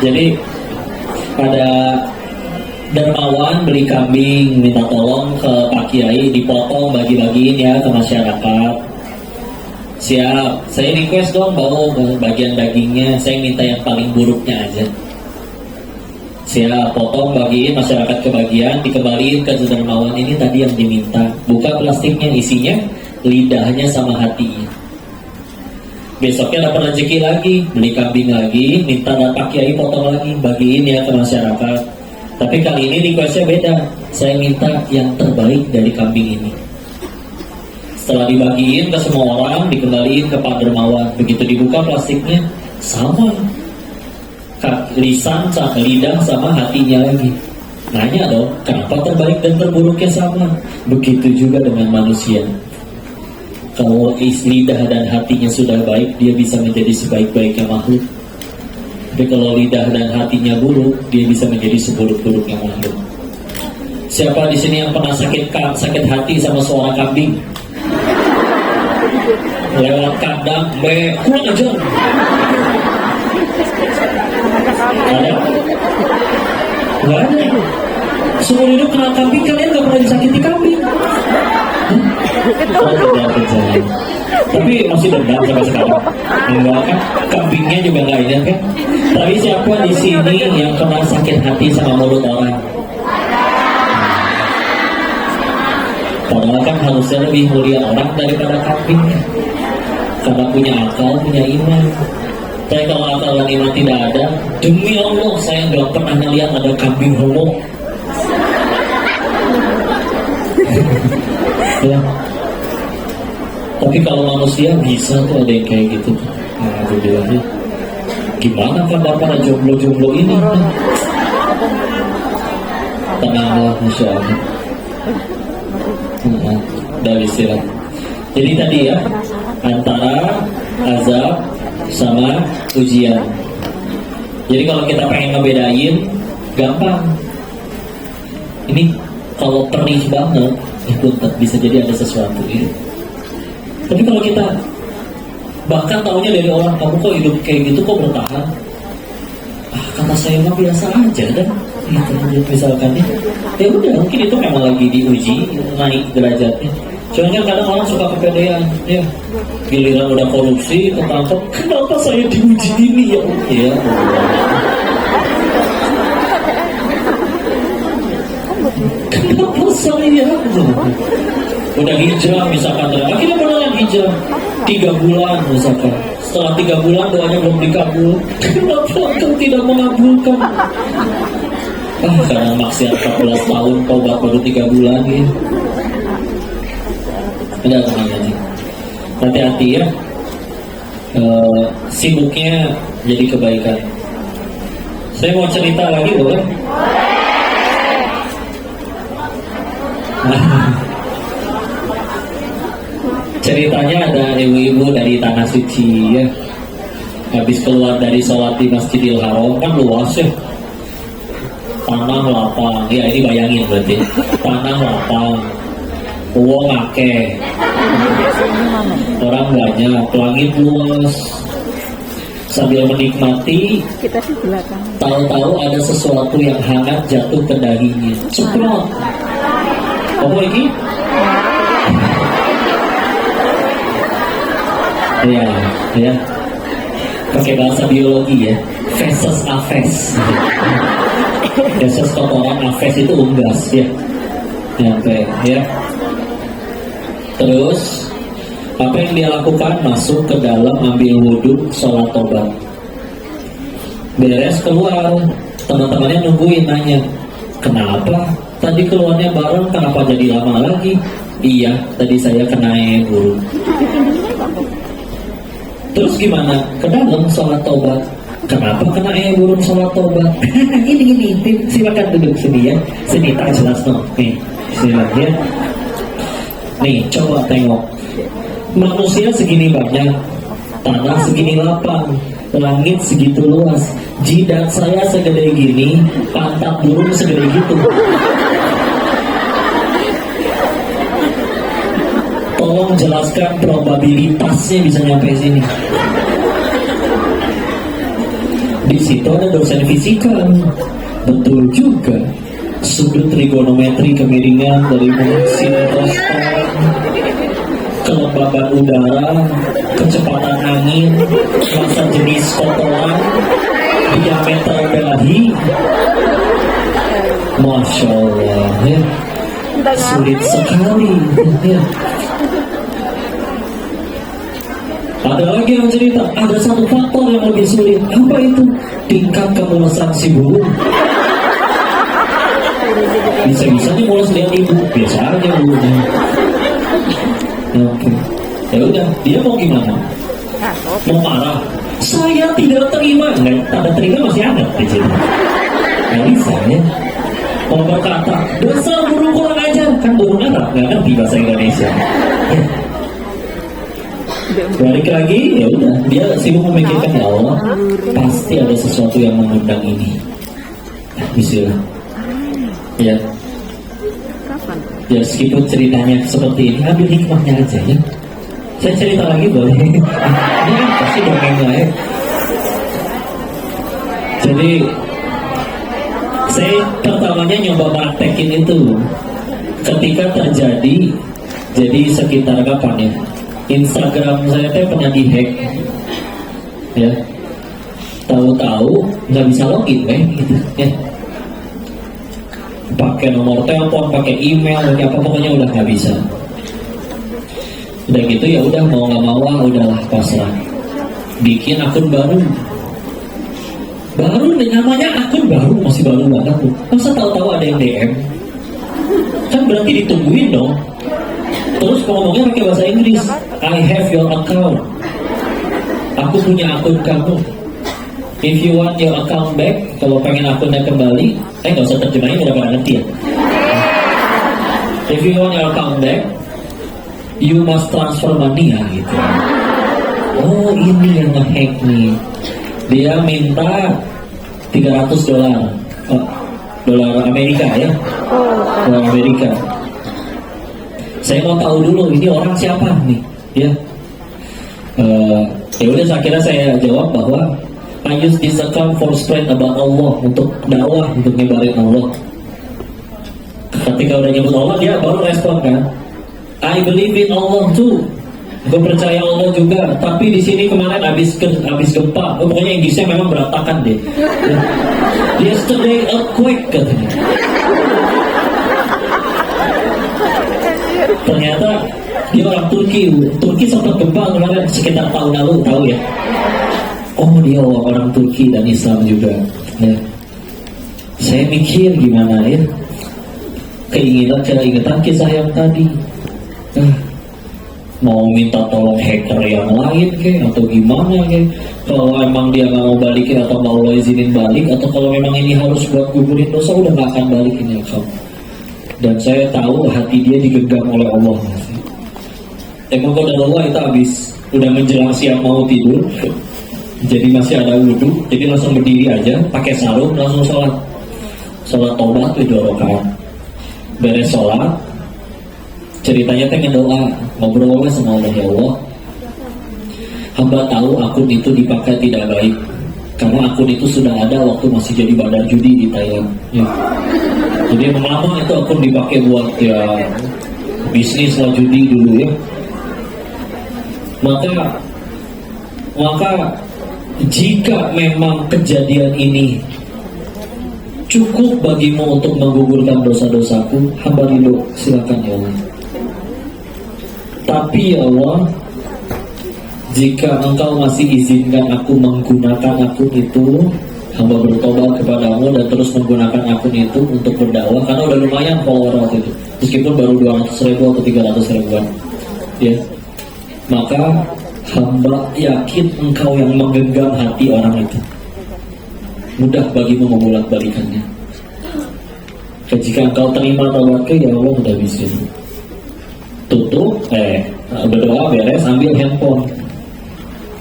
Jadi ada dermawan beli kambing, minta tolong ke Pak Kiai dipotong, bagi-bagiin ya ke masyarakat. Siap, saya request dong bawa bagian dagingnya, saya minta yang paling buruknya aja. Siap, potong, bagiin, masyarakat kebagian, dikembaliin ke dermawan ini tadi yang diminta. Buka plastiknya, isinya lidahnya sama hatinya. Besoknya dapat rezeki lagi, beli kambing lagi, minta Pak Kiai potong lagi, bagiin ya ke masyarakat. Tapi kali ini requestnya beda, saya minta yang terbaik dari kambing ini. Setelah dibagiin ke semua orang, dikembaliin ke Pak Dermawan. Begitu dibuka plastiknya, sama. Lisan, lidah sama hatinya lagi. Nanya dong, kenapa terbaik dan terburuknya sama? Begitu juga dengan manusia. Kalau lidah dan hatinya sudah baik, dia bisa menjadi sebaik-baiknya makhluk. Tapi kalau lidah dan hatinya buruk, dia bisa menjadi seburuk-buruknya makhluk. Siapa di sini yang pernah sakit hati sama seorang kambing? Lewat kandang, kurang ajar. Ada? Gak ada. Seumur hidup kena kambing, kalian gak pernah disakiti kambing. Tapi masih dendam sampai sekarang. Enggak kan? Kambingnya juga gak ingat kan? Tapi siapa di sini yang pernah sakit hati sama mulut orang? Padahal kan harusnya lebih mulia orang daripada kambingnya. Karena punya akal, punya iman. Tapi kalau akal dan iman tidak ada, demi Allah saya nggak pernah melihat ada kambing homo. Ya. Tapi kalau manusia bisa tuh ada yang kayak gitu. Alhamdulillah. Gimana kabar para jomblo-jomblo ini? Tenanglah, Masya Allah. Dari istirahat. Jadi tadi ya, antara azab sama ujian. Jadi kalau kita pengen ngebedain, gampang. Ini kalau perih banget, bisa jadi ada sesuatu ya. Tapi kalau kita bahkan taunya dari orang, kamu kok hidup kayak gitu kok bertahan? Kata saya mah biasa aja dah. Gitu, misalkan ya udah mungkin itu memang lagi diuji naik derajatnya. Cuma kan kadang orang suka kepedean, ya giliran udah korupsi ketangkep, kenapa saya diuji ini ya? Ya kenapa saya? Udah hijrah misalkan, akhirnya beneran hijrah 3 bulan misalkan. Setelah 3 bulan doanya belum dikabul, kenapa engkau tidak mengabulkan? Karena maksiat 14 tahun, taubat baru 3 bulan gitu. Udah tenang aja. Hati-hati ya. Sibuknya jadi kebaikan. Saya mau cerita lagi boleh? Ceritanya ada ibu-ibu dari Tanah Suci ya. Habis keluar dari sholat di Masjidil Haram, kan luas ya. Tanah lapang, ya ini bayangin berarti. Tanah lapang, uang akeh, orang banyak, langit luas. Sambil menikmati, tahu-tahu ada sesuatu yang hangat jatuh ke dahinya. Ceplok. Apa ini? Ya. Pakai bahasa biologi ya. Feses afes. Feses kotoran, afes itu unggas ya. Nyampe ya. Terus apa yang dia lakukan? Masuk ke dalam, ambil wudhu, sholat tobat. Beres keluar, teman-temannya nungguin, nanya, kenapa? Tadi keluarnya bareng, kenapa jadi lama lagi? Iya, tadi saya kena burung. Terus gimana? Ke dalam sholat tobat. Kenapa kena burung sholat tobat? Ini, silakan duduk sini ya. Sini tak jelas no. Nih, silakan ya. Nih, coba tengok. Manusia segini banyak, tanah segini lapang, langit segitu luas, jidat saya segede gini, pantat burung segede gitu. Tolong jelaskan probabilitasnya bisa nyampe sini. Di situ ada dosen fisika. Betul juga. Sudut trigonometri kemiringan dari sinetron, kelembaban udara, kecepatan angin, massa jenis kotoran, diameter belahi. Masya Allah ya. Sulit sekali ya. Ada lagi yang cerita, ada satu faktor yang lebih sulit. Apa itu? Tingkat kemulasan si burung. Bisa-bisanya mulus lihat ibu, biasa aja burungnya. Oke. Ya udah, dia mau gimana? Mau marah? Saya tidak terima. Nggak, tanda terima masih ada di sini. Nggak bisa ya. Mau berkata, dasar burung kurang ajar, kan burung Arab, nggak ngerti bahasa Indonesia. Ya. Balik lagi, ya udah, dia sibuk memikirkan, ya Allah, pasti ada sesuatu yang mengundang ini. Nah, bismillah. Ya. Ya, meskipun ceritanya seperti ini, ambil hikmahnya aja ya. Saya cerita lagi boleh? Ini kan pasti dongeng lain. Jadi saya pertamanya nyoba praktekin itu ketika terjadi, jadi sekitar kapan ya? Instagram saya teh pernah dihack, ya. Tahu-tahu nggak bisa login, gitu, ya. Pakai nomor telepon, pakai email, pakai apa pokoknya udah nggak bisa. Udah gitu ya udah mau nggak mau udahlah pasrah. Bikin akun baru nih, namanya akun baru, masih baru banget tuh. Masa tahu-tahu ada yang DM? Kan berarti ditungguin dong. Terus ngomongnya pakai bahasa Inggris. I have your account. Aku punya akun kamu. If you want your account back, kalau pengen akunnya kembali, nggak usah terjemahin, udah pada ngerti ya. If you want your account back, you must transfer money ya gitu. Oh ini yang ngehack nih. Dia minta $300, dolar Amerika ya, dolar Amerika. Saya mau tahu dulu ini orang siapa nih, ya. Ya udah, akhirnya saya jawab bahwa I use this account for spread about Allah, untuk dakwah, untuk nyebarin Allah. Ketika udah nyebut Allah, dia baru respon kan, I believe in Allah too. Gue percaya Allah juga, tapi di sini kemarin habis gempa, pokoknya Inggrisnya memang berantakan deh. Yesterday earthquake katanya. Ternyata dia orang Turki sempat gempa kemarin sekitar tahun lalu, tahu ya? Oh dia orang Turki dan Islam juga. Ya. Saya mikir gimana ya? Keingetan kisah yang tadi. Mau minta tolong hacker yang lain atau gimana kalau emang dia nggak mau balikin atau mau lo izinin balik, atau kalau memang ini harus buat gugurin dosa, udah nggak akan balikin ya kamu. Dan saya tahu hati dia digenggam oleh Allah. Emang kalau Allah itu habis udah menjelang siap mau tidur, jadi masih ada wudhu, jadi langsung berdiri aja pakai sarung, langsung sholat tobat 2 rakaat. Beres sholat, ceritanya teh ngedoa, ngobrol sama Allah, ya Allah, hamba tahu akun itu dipakai tidak baik, karena akun itu sudah ada waktu masih jadi bandar judi di Thailand. Ya. Jadi lama itu akun dipakai buat ya bisnis lah, judi dulu ya. Maka jika memang kejadian ini cukup bagimu untuk menggugurkan dosa-dosaku, hamba ridho, silakan ya Allah. Tapi ya Allah, jika engkau masih izinkan aku menggunakan akun itu, hamba bertobat kepadamu dan terus menggunakan akun itu untuk berdakwah, karena udah lumayan follower waktu itu, meskipun baru 200.000 atau 300.000-an ya. Maka hamba yakin engkau yang menggenggam hati orang itu, mudah bagimu membolak-balikannya. Jika engkau terima taubatku, ya Allah, udah bisa tutup, berdoa beres, ambil handphone,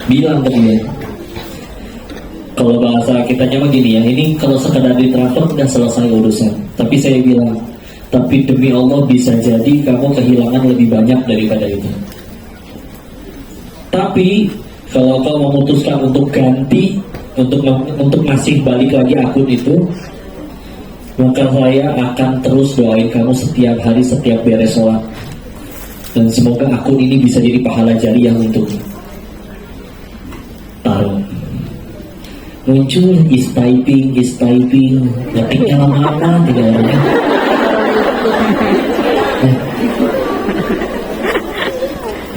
bilang ke dia. Kalau bahasa kitanya begini ya, ini kalau sekedar ditransfer udah selesai urusan. Tapi saya bilang, tapi demi Allah bisa jadi kamu kehilangan lebih banyak daripada itu. Tapi kalau kau memutuskan untuk ganti, untuk masih balik lagi akun itu, maka saya akan terus doain kamu setiap hari, setiap beres sholat, dan semoga akun ini bisa jadi pahala jariah untukmu. Taruh. Muncul is typing, ngetiknya lama-lama tidak ada.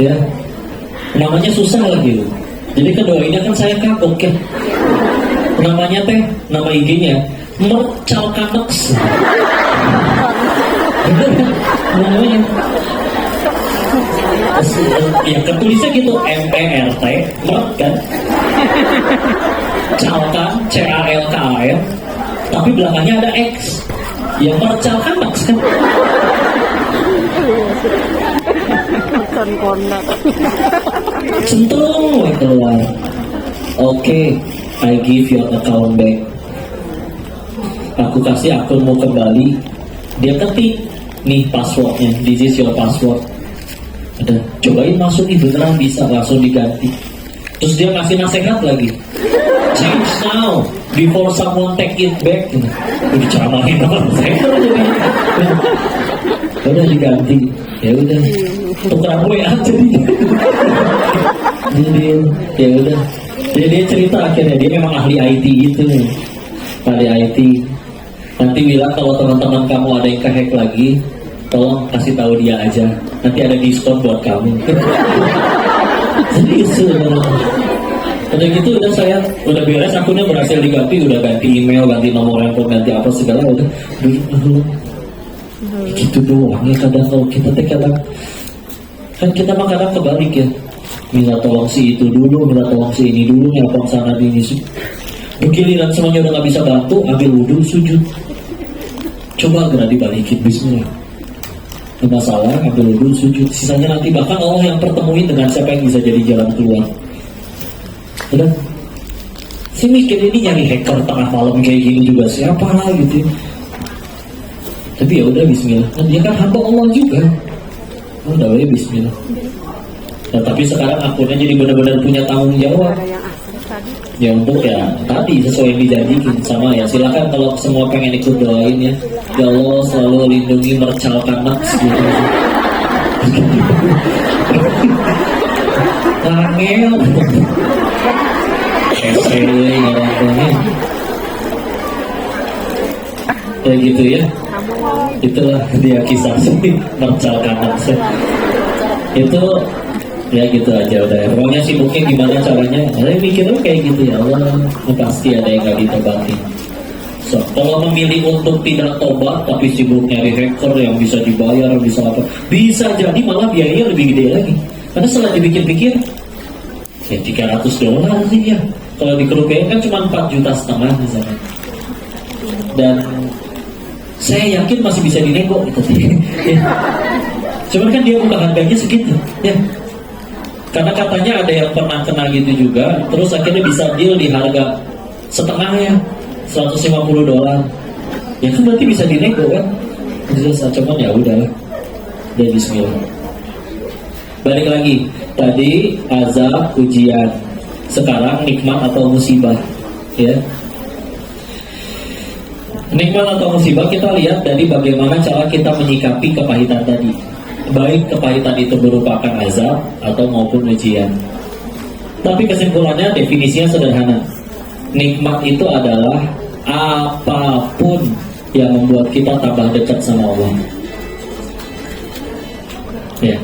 Ya. namanya susah lagi loh. Jadi kedoainnya kan saya kagok ya. Namanya teh, nama IG-nya Mercalkanex. Bener kan? Namanya. Ya ketulisnya gitu MERT, Mert kan? Calkan, CALKAN, tapi belakangnya ada X. Yang Mercalkanex kan? Makan kondak. Centong keluar. Oke, I give your account back. Aku kasih akunmu kembali. Dia ketik, nih passwordnya, this is your password. Ada, cobain masuk nih, beneran bisa, langsung diganti. Terus dia ngasih nasihat lagi, change now before someone take it back. Udah ceramahin orang saya udah diganti, ya udah tukeran WA jadi ya udah. Jadi dia cerita akhirnya dia memang ahli IT itu, ahli IT. Nanti bilang kalau teman-teman kamu ada yang kehack lagi, tolong kasih tahu dia aja, nanti ada diskon buat kamu. Serius udah gitu, udah saya udah beres, akunnya berhasil diganti, udah ganti email, ganti nomor handphone, ganti apa segala, udah gitu doang ya. Kadang kalau kita kadang kan kita mah kadang kebalik ya, minta tolong si itu dulu, minta tolong si ini dulu, nelpon sana ini. Begiliran semuanya udah nggak bisa bantu, ambil wudhu, sujud, coba gerak dibalikin, bismillah. Masalah, ambil wudhu, sujud, sisanya nanti bahkan Allah yang pertemuin dengan siapa yang bisa jadi jalan keluar. Udah, si mikir ini nyari hacker tengah malam kayak gini juga siapa lah gitu. Tapi ya udah bismillah, nah, dia kan hamba Allah juga. Udah ya bismillah. Nah, tapi sekarang akunnya jadi benar-benar punya tanggung jawab. Ya untuk ya tadi sesuai yang dijanjikan sama ya, silakan kalau semua pengen ikut doain ya. Ya Allah selalu lindungi Mercalkanex gitu. Angel. Ya gitu ya. Itulah dia kisah sih Mercalkanex. Itu ya gitu aja udah. Pokoknya sih mungkin gimana caranya. Saya mikirnya kayak gitu ya Allah, pasti ada yang nggak ditebaki. So, kalau memilih untuk tidak tobat tapi sibuk nyari hacker yang bisa dibayar, bisa apa, bisa jadi malah biayanya lebih gede lagi. Karena setelah dipikir-pikir, ya $300 sih ya. Kalau dikerugikan kan cuma 4,5 juta misalnya. Dan saya yakin masih bisa dinego gitu. Ya. Cuman kan dia buka harganya segitu, ya. Karena katanya ada yang pernah kena gitu juga, terus akhirnya bisa deal di harga setengahnya, $150. Ya kan berarti bisa dinego kan? Bisa, cuman ya udahlah. Dan bismillah. Balik lagi, tadi azab, ujian. Sekarang nikmat atau musibah, ya. Nikmat atau musibah kita lihat dari bagaimana cara kita menyikapi kepahitan tadi. Baik kepahitan itu merupakan azab atau maupun ujian. Tapi kesimpulannya definisinya sederhana. Nikmat itu adalah apapun yang membuat kita tambah dekat sama Allah. Ya.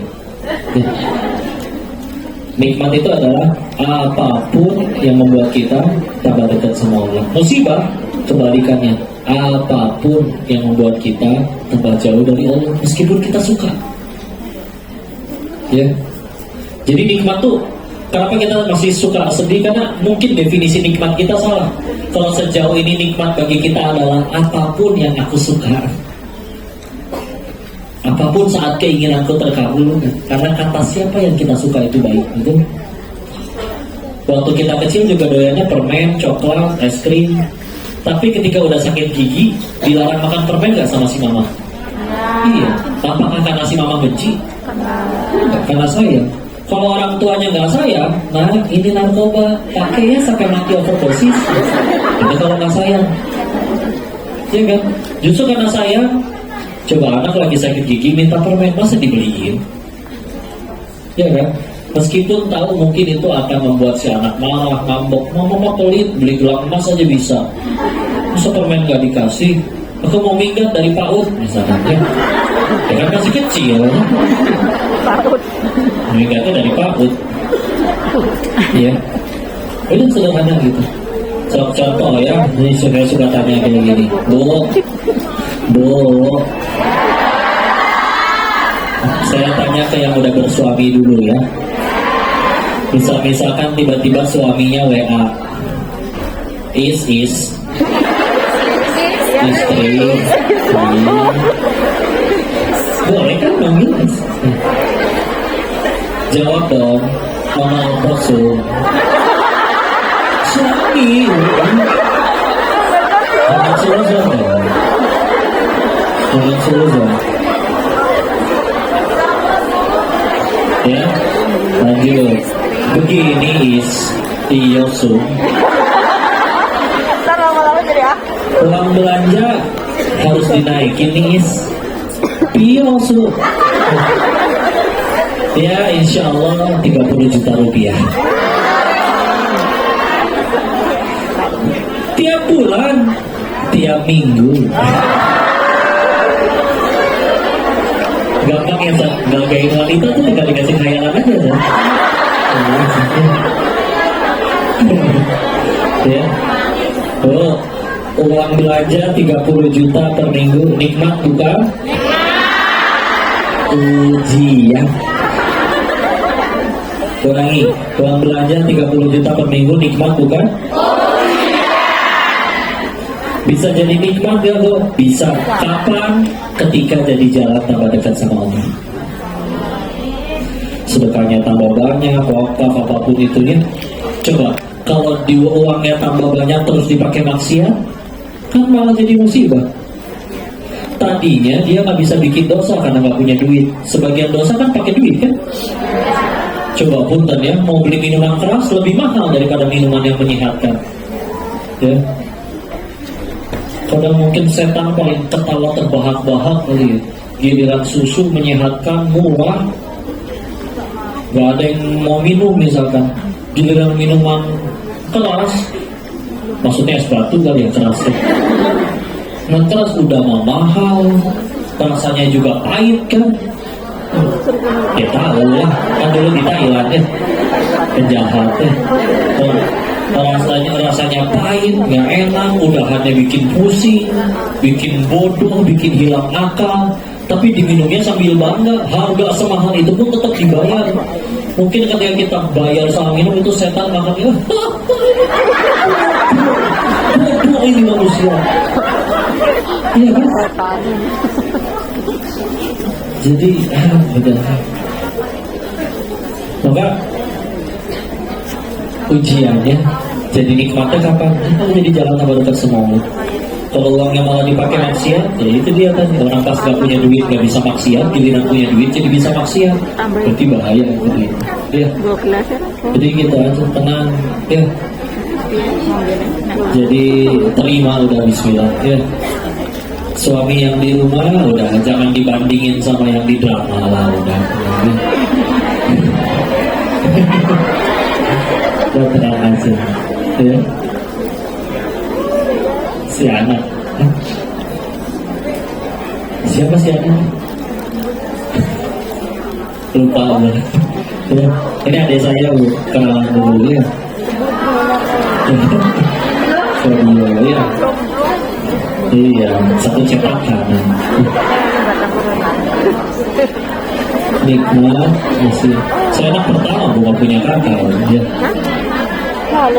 Nikmat itu adalah apapun yang membuat kita tambah dekat sama Allah. Musibah kebalikannya, apapun yang membuat kita tambah jauh dari Allah meskipun kita suka. Ya, jadi nikmat tuh kenapa kita masih suka sedih, karena mungkin definisi nikmat kita salah. Kalau sejauh ini nikmat bagi kita adalah apapun yang aku suka, apapun saat keinginanku terkabulkan. Karena kata siapa yang kita suka itu baik, gitu. Waktu kita kecil juga doyannya permen, coklat, es krim. Tapi ketika udah sakit gigi, dilarang makan permen gak sama si mama? Iya, apakah karena si mama benci? Enggak, karena sayang. Kalau orang tuanya nggak sayang, nah ini narkoba, pakainya sampai mati overdosis. Itu kalau nggak sayang, ya kan? Justru karena sayang, coba anak lagi sakit gigi minta permen, masa dibeliin? Ya kan? Meskipun tahu mungkin itu akan membuat si anak marah, ngambek, mama pelit, beli gelang emas aja bisa. Masa permen nggak dikasih? Aku mau minggat dari PAUD misalnya, ya kan masih kecil. PAUD. Minggatnya dari PAUD. Ya, itu sederhana gitu. Contoh ya, ini saya suka tanya kayak gini, Bu, saya tanya ke yang udah bersuami dulu ya. Misalkan tiba-tiba suaminya WA, istri, boleh kan manggil? Jawab dong, mana poso? Suami, jangan selesai dong, jangan selesai. Ya, lanjut. Begini Yosu. Uang belanja harus dinaikin nih Yosu. Ya, insya Allah 30 juta rupiah. Tiap bulan, tiap minggu. Gampang ya, galgain wanita tuh tinggal dikasih khayalan aja kan? Ya. Oh, uang belanja 30 juta per minggu, nikmat bukan? Ujian. Kurangi, uang belanja 30 juta per minggu, nikmat bukan? Bisa jadi nikmat gak kok? Bisa. Kapan? Ketika jadi jalan tambah dekat sama Allah. Sedekahnya tambah banyak, wakaf apapun itunya. Coba, kalau di uangnya tambah banyak terus dipakai maksiat, kan malah jadi musibah. Tadinya dia nggak bisa bikin dosa karena nggak punya duit. Sebagian dosa kan pakai duit kan? Coba punten ya, mau beli minuman keras lebih mahal daripada minuman yang menyehatkan. Ya. Kadang mungkin setan paling ketawa terbahak-bahak kali ya. Giliran susu menyehatkan, murah, gak ada yang mau minum misalkan. Giliran minuman keras, maksudnya es batu kali ya, keras ya. Nah keras udah mau mahal, rasanya juga pahit kan. Ya tahu lah, kan dulu di Thailand ya, penjahat ya. Rasanya pahit, nggak enak, udahannya bikin pusing, bikin bodoh, bikin hilang akal. Tapi diminumnya sambil bangga, harga semahal itu pun tetap dibayar. Mungkin ketika kita bayar sama minum itu setan makannya, bodoh ini manusia. Iya kan? Jadi, udah. Maka ujiannya jadi nikmatnya kapan? Kalau jadi jalan tambah dekat semua. Kalau uangnya malah dipakai maksiat, ya itu dia kan, orang pas gak punya duit gak bisa maksiat, giliran punya duit jadi bisa maksiat, berarti bahaya gitu. Ya, jadi kita aja tenang, ya. Jadi terima udah Bismillah, ya. Suami yang di rumah udah jangan dibandingin sama yang di drama lah udah. Udah tenang aja, ya. Si anak, siapa si anak? Lupa udah. Ya. Ini adik saya bu, kenalan dulu ya. Oh iya. Iya, satu cetakan. Nikmat masih. Saya anak pertama bukan punya kakak ya.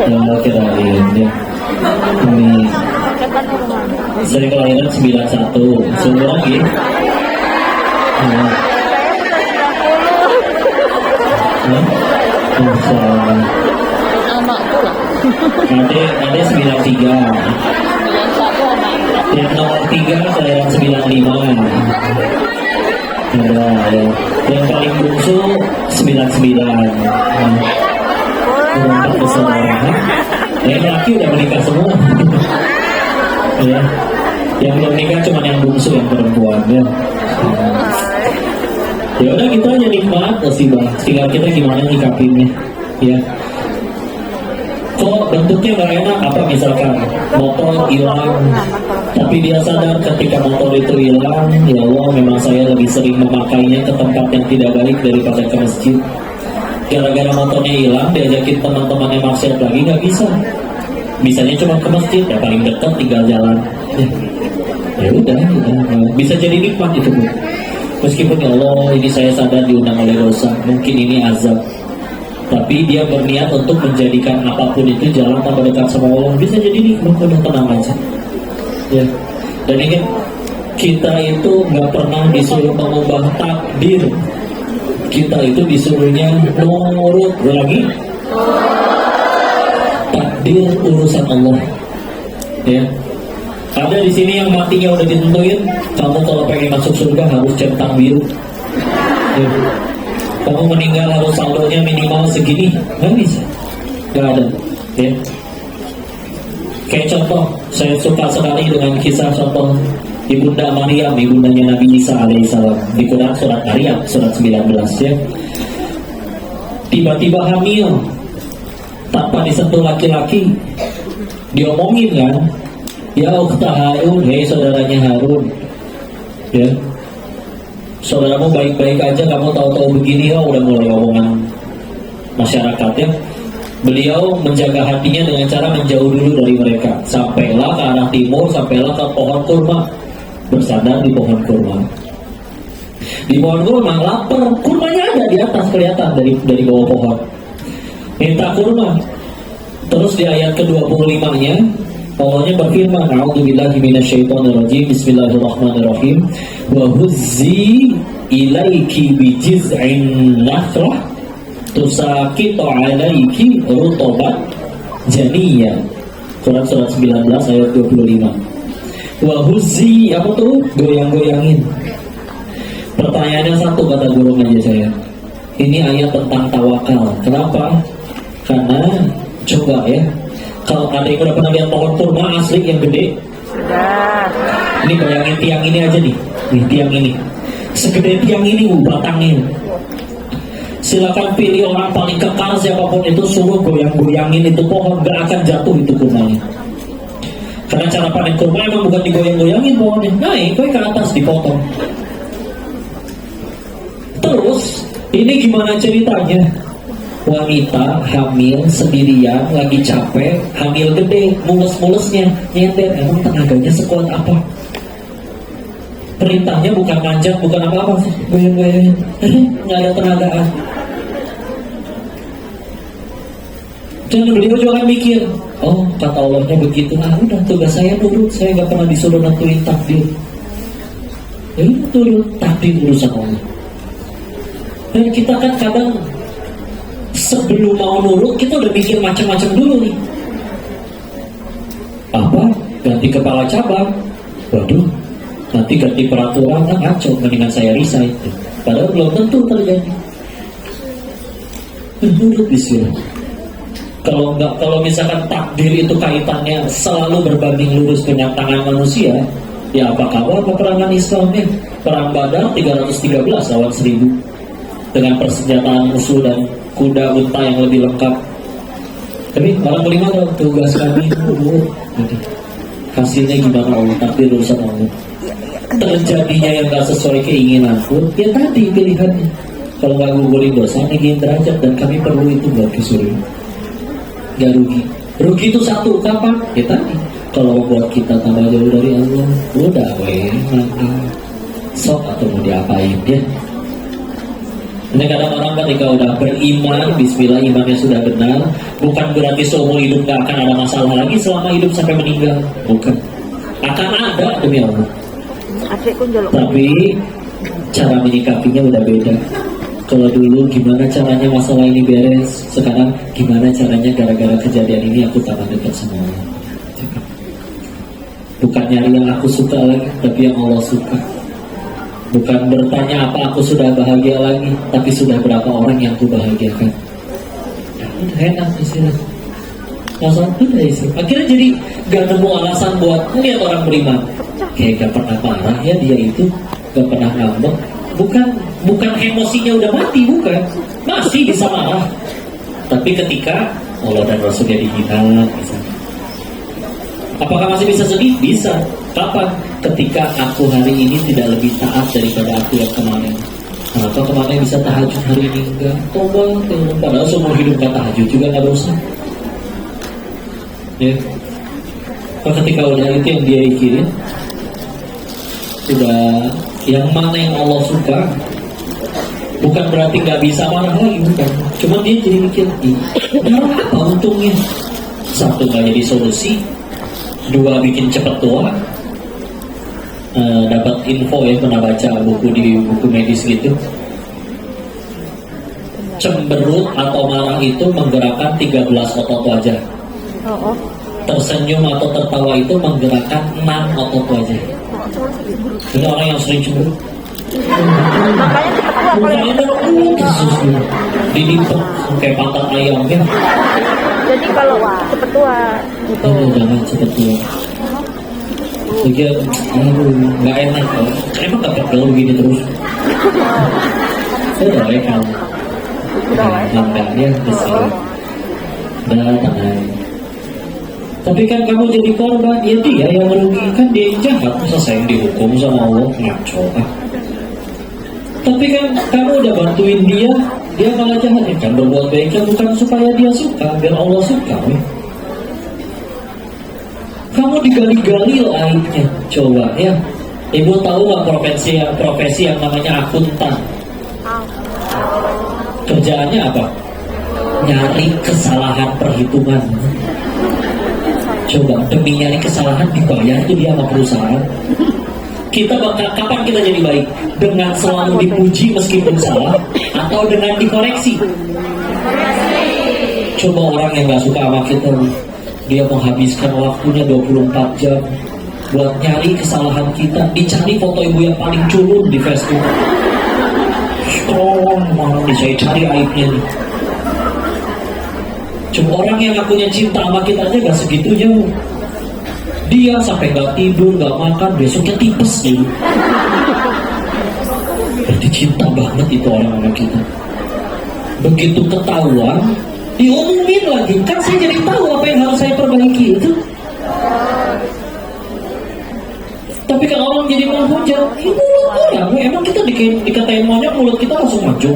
Ya kirain ya. Ini saya kelahiran 91, semua lagi. Ada 93. Yang nomor 3 kelahiran 95. Ada ya. Yang paling bungsu 99. Empat bersaudara. Yang laki udah menikah semua. Ya. Yang belum nikah cuma yang bungsu yang perempuan ya. Ya udah kita aja nikmat musibah. Tinggal kita gimana nyikapinnya. Ya. Kok bentuknya nggak enak apa misalkan motor hilang, tapi dia sadar ketika motor itu hilang, ya Allah memang saya lebih sering memakainya ke tempat yang tidak baik daripada ke masjid. gara-gara motornya hilang diajakin teman-temannya maksiat lagi nggak bisa. Bisanya cuma ke masjid, ya paling dekat tinggal jalan. Ya udah, bisa jadi nikmat itu Bu. Meskipun ya Allah ini saya sadar diundang oleh dosa, mungkin ini azab, tapi dia berniat untuk menjadikan apapun itu jalan tambah dekat sama Allah, bisa jadi nikmat, udah tenang aja. Ya. Dan ingat, kita itu nggak pernah disuruh mengubah takdir, kita itu disuruhnya nurut. Lagi takdir urusan Allah. Ya. Ada di sini yang matinya udah ditentuin, kamu kalau pengen masuk surga harus centang biru. Ya. Kamu meninggal harus saldonya minimal segini, nggak bisa, nggak ada. Ya. Kayak contoh, saya suka sekali dengan kisah contoh Ibunda Maryam, ibundanya Nabi Isa alaihissalam, di Quran surat Maryam surat 19 ya. Tiba-tiba hamil tanpa disentuh laki-laki, diomongin kan, ya ukhta Harun, hei saudaranya Harun, ya saudaramu baik-baik aja, kamu tahu-tahu begini, oh udah mulai omongan masyarakat ya. Beliau menjaga hatinya dengan cara menjauh dulu dari mereka, sampailah ke arah timur, sampailah ke pohon kurma, bersandar di pohon kurma. Di pohon kurma lapar, kurmanya ada di atas kelihatan dari bawah pohon. Minta kurma. Terus di ayat ke-25-nya Allahnya berfirman, a'udzubillahi minasyaitonirrajim, bismillahirrahmanirrahim, wa huzzi ilaiki bijiz'in nakhlah tusaqitu 'alaiki rutobat janiyya. Quran surat 19 ayat 25. Wa huzzi, apa tuh? Goyang-goyangin. Pertanyaannya satu, kata guru ngaji saya. Ini ayat tentang tawakal. Kenapa? Karena coba ya, kalau ada yang udah pernah lihat pohon kurma asli yang gede? Sudah. Ini bayangin tiang ini aja nih tiang ini. Segede tiang ini batangnya. Silakan pilih orang paling kekar siapapun itu, suruh goyang-goyangin itu pohon, gak akan jatuh itu kurmanya. Karena cara panen kurma emang bukan digoyang-goyangin pohonnya, naik ke atas dipotong. Terus ini gimana ceritanya? Wanita hamil sendirian, lagi capek, hamil gede, mules-mulesnya nyender, emang tenaganya sekuat apa? Perintahnya bukan manjat, bukan apa-apa sih, goyang-goyang, nggak ada tenagaan. Dan beliau juga mikir, oh kata Allahnya begitu, udah tugas saya nurut, saya nggak pernah disuruh nentuin takdir. Ya turut takdir urusan Allah. Dan kita kan kadang sebelum mau nurut, kita udah mikir macam-macam dulu nih. Apa? Ganti kepala cabang. Waduh, nanti ganti peraturan kan ngaco, mendingan saya resign. Padahal belum tentu terjadi. Nurut bismillah. Kalau misalkan takdir itu kaitannya selalu berbanding lurus dengan tangan manusia, ya apa kabar peperangan Islamnya? Perang Badar 313 lawan 1000 dengan persenjataan musuh dan kuda unta yang lebih lengkap. Tapi orang beriman tugas kami hasilnya gimana Allah, takdir urusan Allah. Terjadinya yang gak sesuai keinginanku, ya tadi pilihannya. Kalau gak gugulin dosa, ingin derajat, dan kami perlu itu buat ke surga. Gak rugi. Rugi itu satu, kapan? Ya tadi. Kalau membuat kita tambah jauh dari Allah, udah sok atau mau diapain ya. Ini kadang orang ketika udah beriman, bismillah imannya sudah benar, bukan berarti seumur hidup gak akan ada masalah lagi selama hidup sampai meninggal. Bukan. Akan ada demi Allah. Tapi cara menyikapinya udah beda. Kalau dulu gimana caranya masalah ini beres, sekarang gimana caranya gara-gara kejadian ini aku tambah dekat sama Allah. Bukan nyari yang aku suka lagi, tapi yang Allah suka. Bukan bertanya apa aku sudah bahagia lagi, tapi sudah berapa orang yang aku bahagiakan. Ya, udah enak istilah. Masalah itu udah isi. Akhirnya jadi gak nemu alasan buat lihat orang beriman. Kayak gak pernah marah ya dia itu, gak pernah ngambek. Bukan emosinya udah mati, bukan. Masih bisa marah. Tapi ketika Allah dan Rasulnya dihina, misalnya. Apakah masih bisa sedih? Bisa. Kapan? Ketika aku hari ini tidak lebih taat daripada aku yang kemarin. Nah, kok kemana bisa tahajud hari ini enggak? Tobat, padahal seumur hidup gak tahajud juga nggak dosa. Ya, kok ketika udah itu yang dia ikirin, udah yang mana yang Allah suka, bukan berarti nggak bisa marah lagi, bukan. Cuma dia jadi mikir, marah apa untungnya? Satu, nggak jadi solusi. Dua, bikin cepet tua. Dapat info ya, pernah baca buku di buku medis gitu. Cemberut atau marah itu menggerakkan 13 otot wajah. Tersenyum atau tertawa itu menggerakkan 6 otot wajah. Ini orang yang sering cemberut. Mukanya terus dilipat kayak pantat ayam ya. Jadi kalau cepet tua gitu. Jangan cepet tua. Bagian, nggak enak kok. Emang gak pegel begini terus. Udah ya kamu. Enggak ya, kesini. Tenang. Tapi kan kamu jadi korban, ya dia yang merugi, kan dia yang jahat. Masa saya yang dihukum sama Allah, ngaco. Tapi kan kamu udah bantuin dia malah jahat. Ya kan berbuat baiknya bukan supaya dia suka, biar Allah suka. Ya. Kamu digali-gali aibnya, coba ya. Ibu tahu nggak profesi yang namanya akuntan? Kerjaannya apa? Nyari kesalahan perhitungan. Coba demi nyari kesalahan dibayar itu dia sama perusahaan. Kita bakal kapan kita jadi baik? Dengan selalu dipuji meskipun salah, atau dengan dikoreksi? Coba orang yang nggak suka sama kita, dia menghabiskan waktunya 24 jam buat nyari kesalahan kita, dicari foto ibu yang paling culun di Facebook. Oh, mana nih saya cari aibnya nih. Cuma orang yang ngakunya cinta sama kita aja gak segitunya. Dia sampai gak tidur, gak makan, besoknya tipes nih. Berarti cinta banget itu orang sama kita. Begitu ketahuan, diumumin lagi. Kan saya jadi tahu apa yang harus saya perbaiki itu. Tapi kalau orang jadi menghujat, itu orang. Emang kita dikatain monyet, mulut kita langsung maju.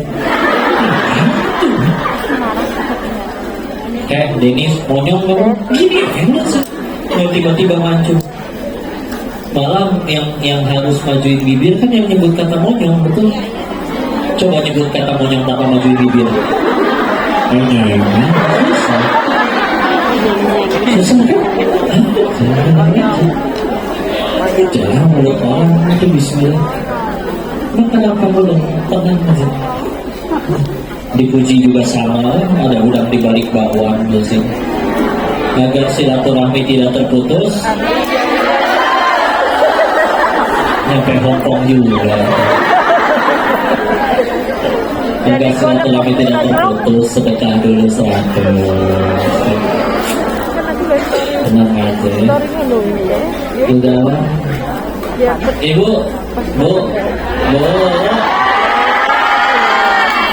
Kayak Denis monyong ngomong gini enak sih, tiba-tiba maju. Malah yang harus majuin bibir kan yang nyebut kata monyong, betul? Coba nyebut kata monyong tanpa majuin bibir. Susah kan? Jangan mulut orang itu bismillah. Kenapa belum tenang aja? Dipuji juga sama, ada udang di balik bakwan biasanya. Agar silaturahmi tidak terputus. Nyampe Hongkong juga. Agar silaturahmi tidak terputus, sedekah dulu 100. Tenang aja. Udah. Ibu.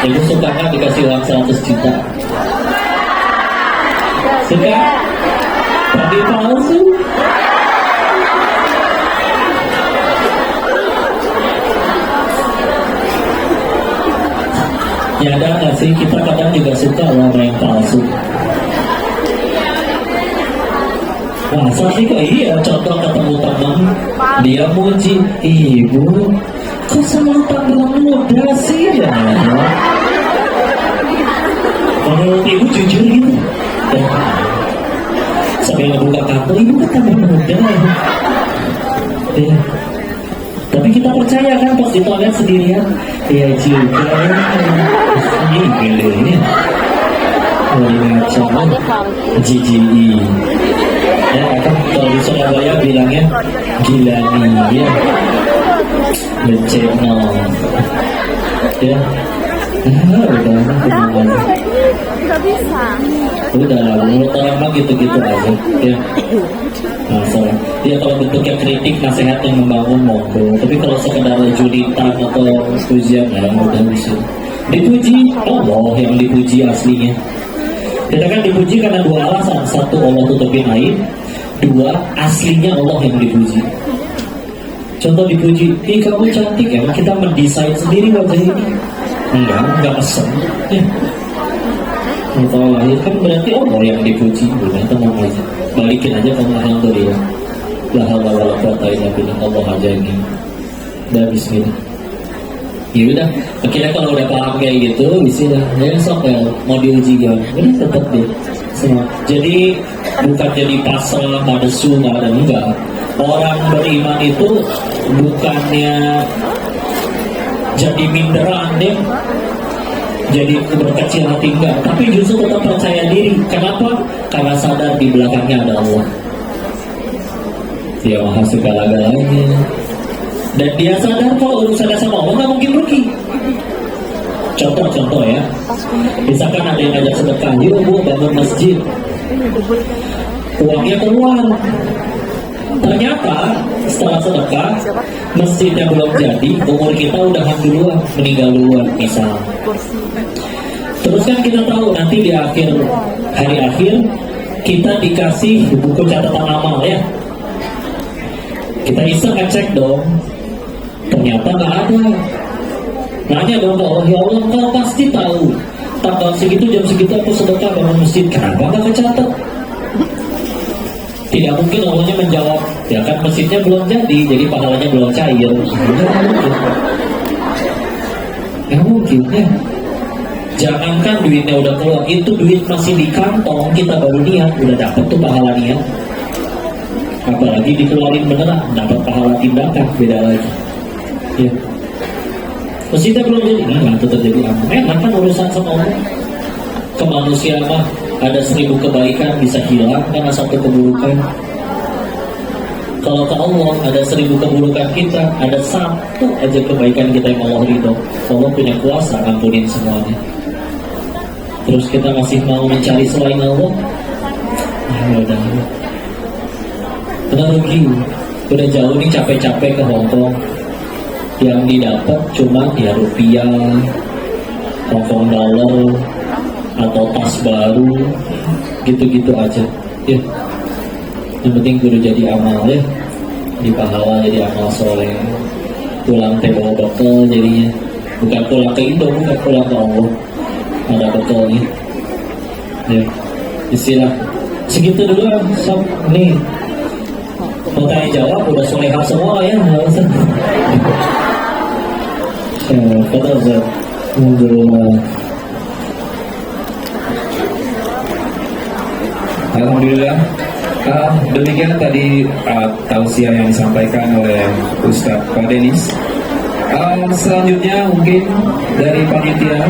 Ibu suka nggak dikasih uang 100 juta? Suka? Tapi palsu. Ya ada nggak sih, kita kadang juga suka orang yang palsu. Masa sih kok iya, contoh ketemu teman, dia muji, ibu, kok selalu tampilan muda sih ya? Menurut ibu jujur gitu. Sampai ngebuka kartu, ibu kan tambah muda. Ya. Tapi kita percaya kan pas di toilet sendirian, ya juga. Ini pilihnya. Sama GGI. Ya kan kalau di Surabaya bilangnya gila nih ya. Beceno. Ya. Udah Gak bisa. Udah, menurut orang mah gitu-gitu aja. Ya. Nah, soalnya, ya kalau bentuknya kritik, nasihat yang membangun monggo. Tapi kalau sekedar julitan atau pujian, ya udah bisa. Dipuji Allah yang dipuji aslinya. Kita kan dipuji karena 2 alasan. 1, Allah tutupin aib. 2, aslinya Allah yang dipuji. Contoh dipuji, ih kamu cantik ya, kita mendesain sendiri wajah ini. Enggak pesen. Ya. Kalau lahir kan berarti Allah yang dipuji, udah tenang aja. Balikin aja kamu alhamdulillah. La haula wala quwata illa billah, Allah aja ini. Dan bismillah. Ya udah, akhirnya kalau udah paham kayak gitu, bismillah. Ya sok ya, mau diuji gimana? Ini tetap deh. Semua. Jadi bukan jadi pasal pada nggak ada, enggak. Orang beriman itu bukannya jadi minderan deh, jadi berkecil hati, enggak, tapi justru tetap percaya diri. Kenapa? Karena sadar di belakangnya ada Allah. Dia maha segala-galanya, dan dia sadar kalau urusannya sama Allah nggak mungkin rugi. Contoh ya, misalkan ada yang ngajak sedekah, yuk bu bangun masjid, uangnya keluar. Ternyata setelah sedekah, masjidnya belum jadi, umur kita udah duluan, meninggal duluan misal. Terus kan kita tahu nanti di akhir hari akhir kita dikasih buku catatan amal ya. Kita bisa ngecek dong, ternyata nggak ada. Nanya dong ke Allah, ya Allah kau pasti tahu tanggal segitu jam segitu aku sedekah bangun masjid, kenapa nggak kecatat? Tidak mungkin Allahnya menjawab, ya kan masjidnya belum jadi pahalanya belum cair. Nggak mungkin ya. Jangankan duitnya udah keluar, itu duit masih di kantong, kita baru niat, udah dapat tuh pahala niat. Apalagi dikeluarin beneran, dapat pahala tindakan, beda lagi. Ya. Masjidnya belum jadi, nggak tetap jadi aman. Enak kan urusan sama Allah. Ke manusia mah ada 1000 kebaikan bisa hilang karena satu keburukan. Kalau ke Allah ada 1000 keburukan kita, ada satu aja kebaikan kita yang Allah ridho. Allah punya kuasa ampunin semuanya. Terus kita masih mau mencari selain Allah, ya udah. Udah rugi. Udah jauh nih capek-capek ke Hongkong, yang didapat cuma ya rupiah, Hongkong dollar, atau tas baru, gitu-gitu aja. Ya. Yang penting kudu jadi amal ya, di pahala jadi amal soleh. Pulang teh bawa bekal jadinya, bukan pulang ke Indo, bukan pulang ke Allah, ada bekalnya. Ya, istilah segitu dulu sob. Nih mau tanya jawab udah soleha semua ya, nggak usah. Kata Ustaz, Alhamdulillah. Demikian tadi tausiah yang disampaikan oleh Ustadz Pak Denis. Selanjutnya mungkin dari panitia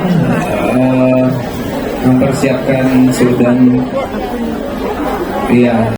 mempersiapkan surdan. Iya.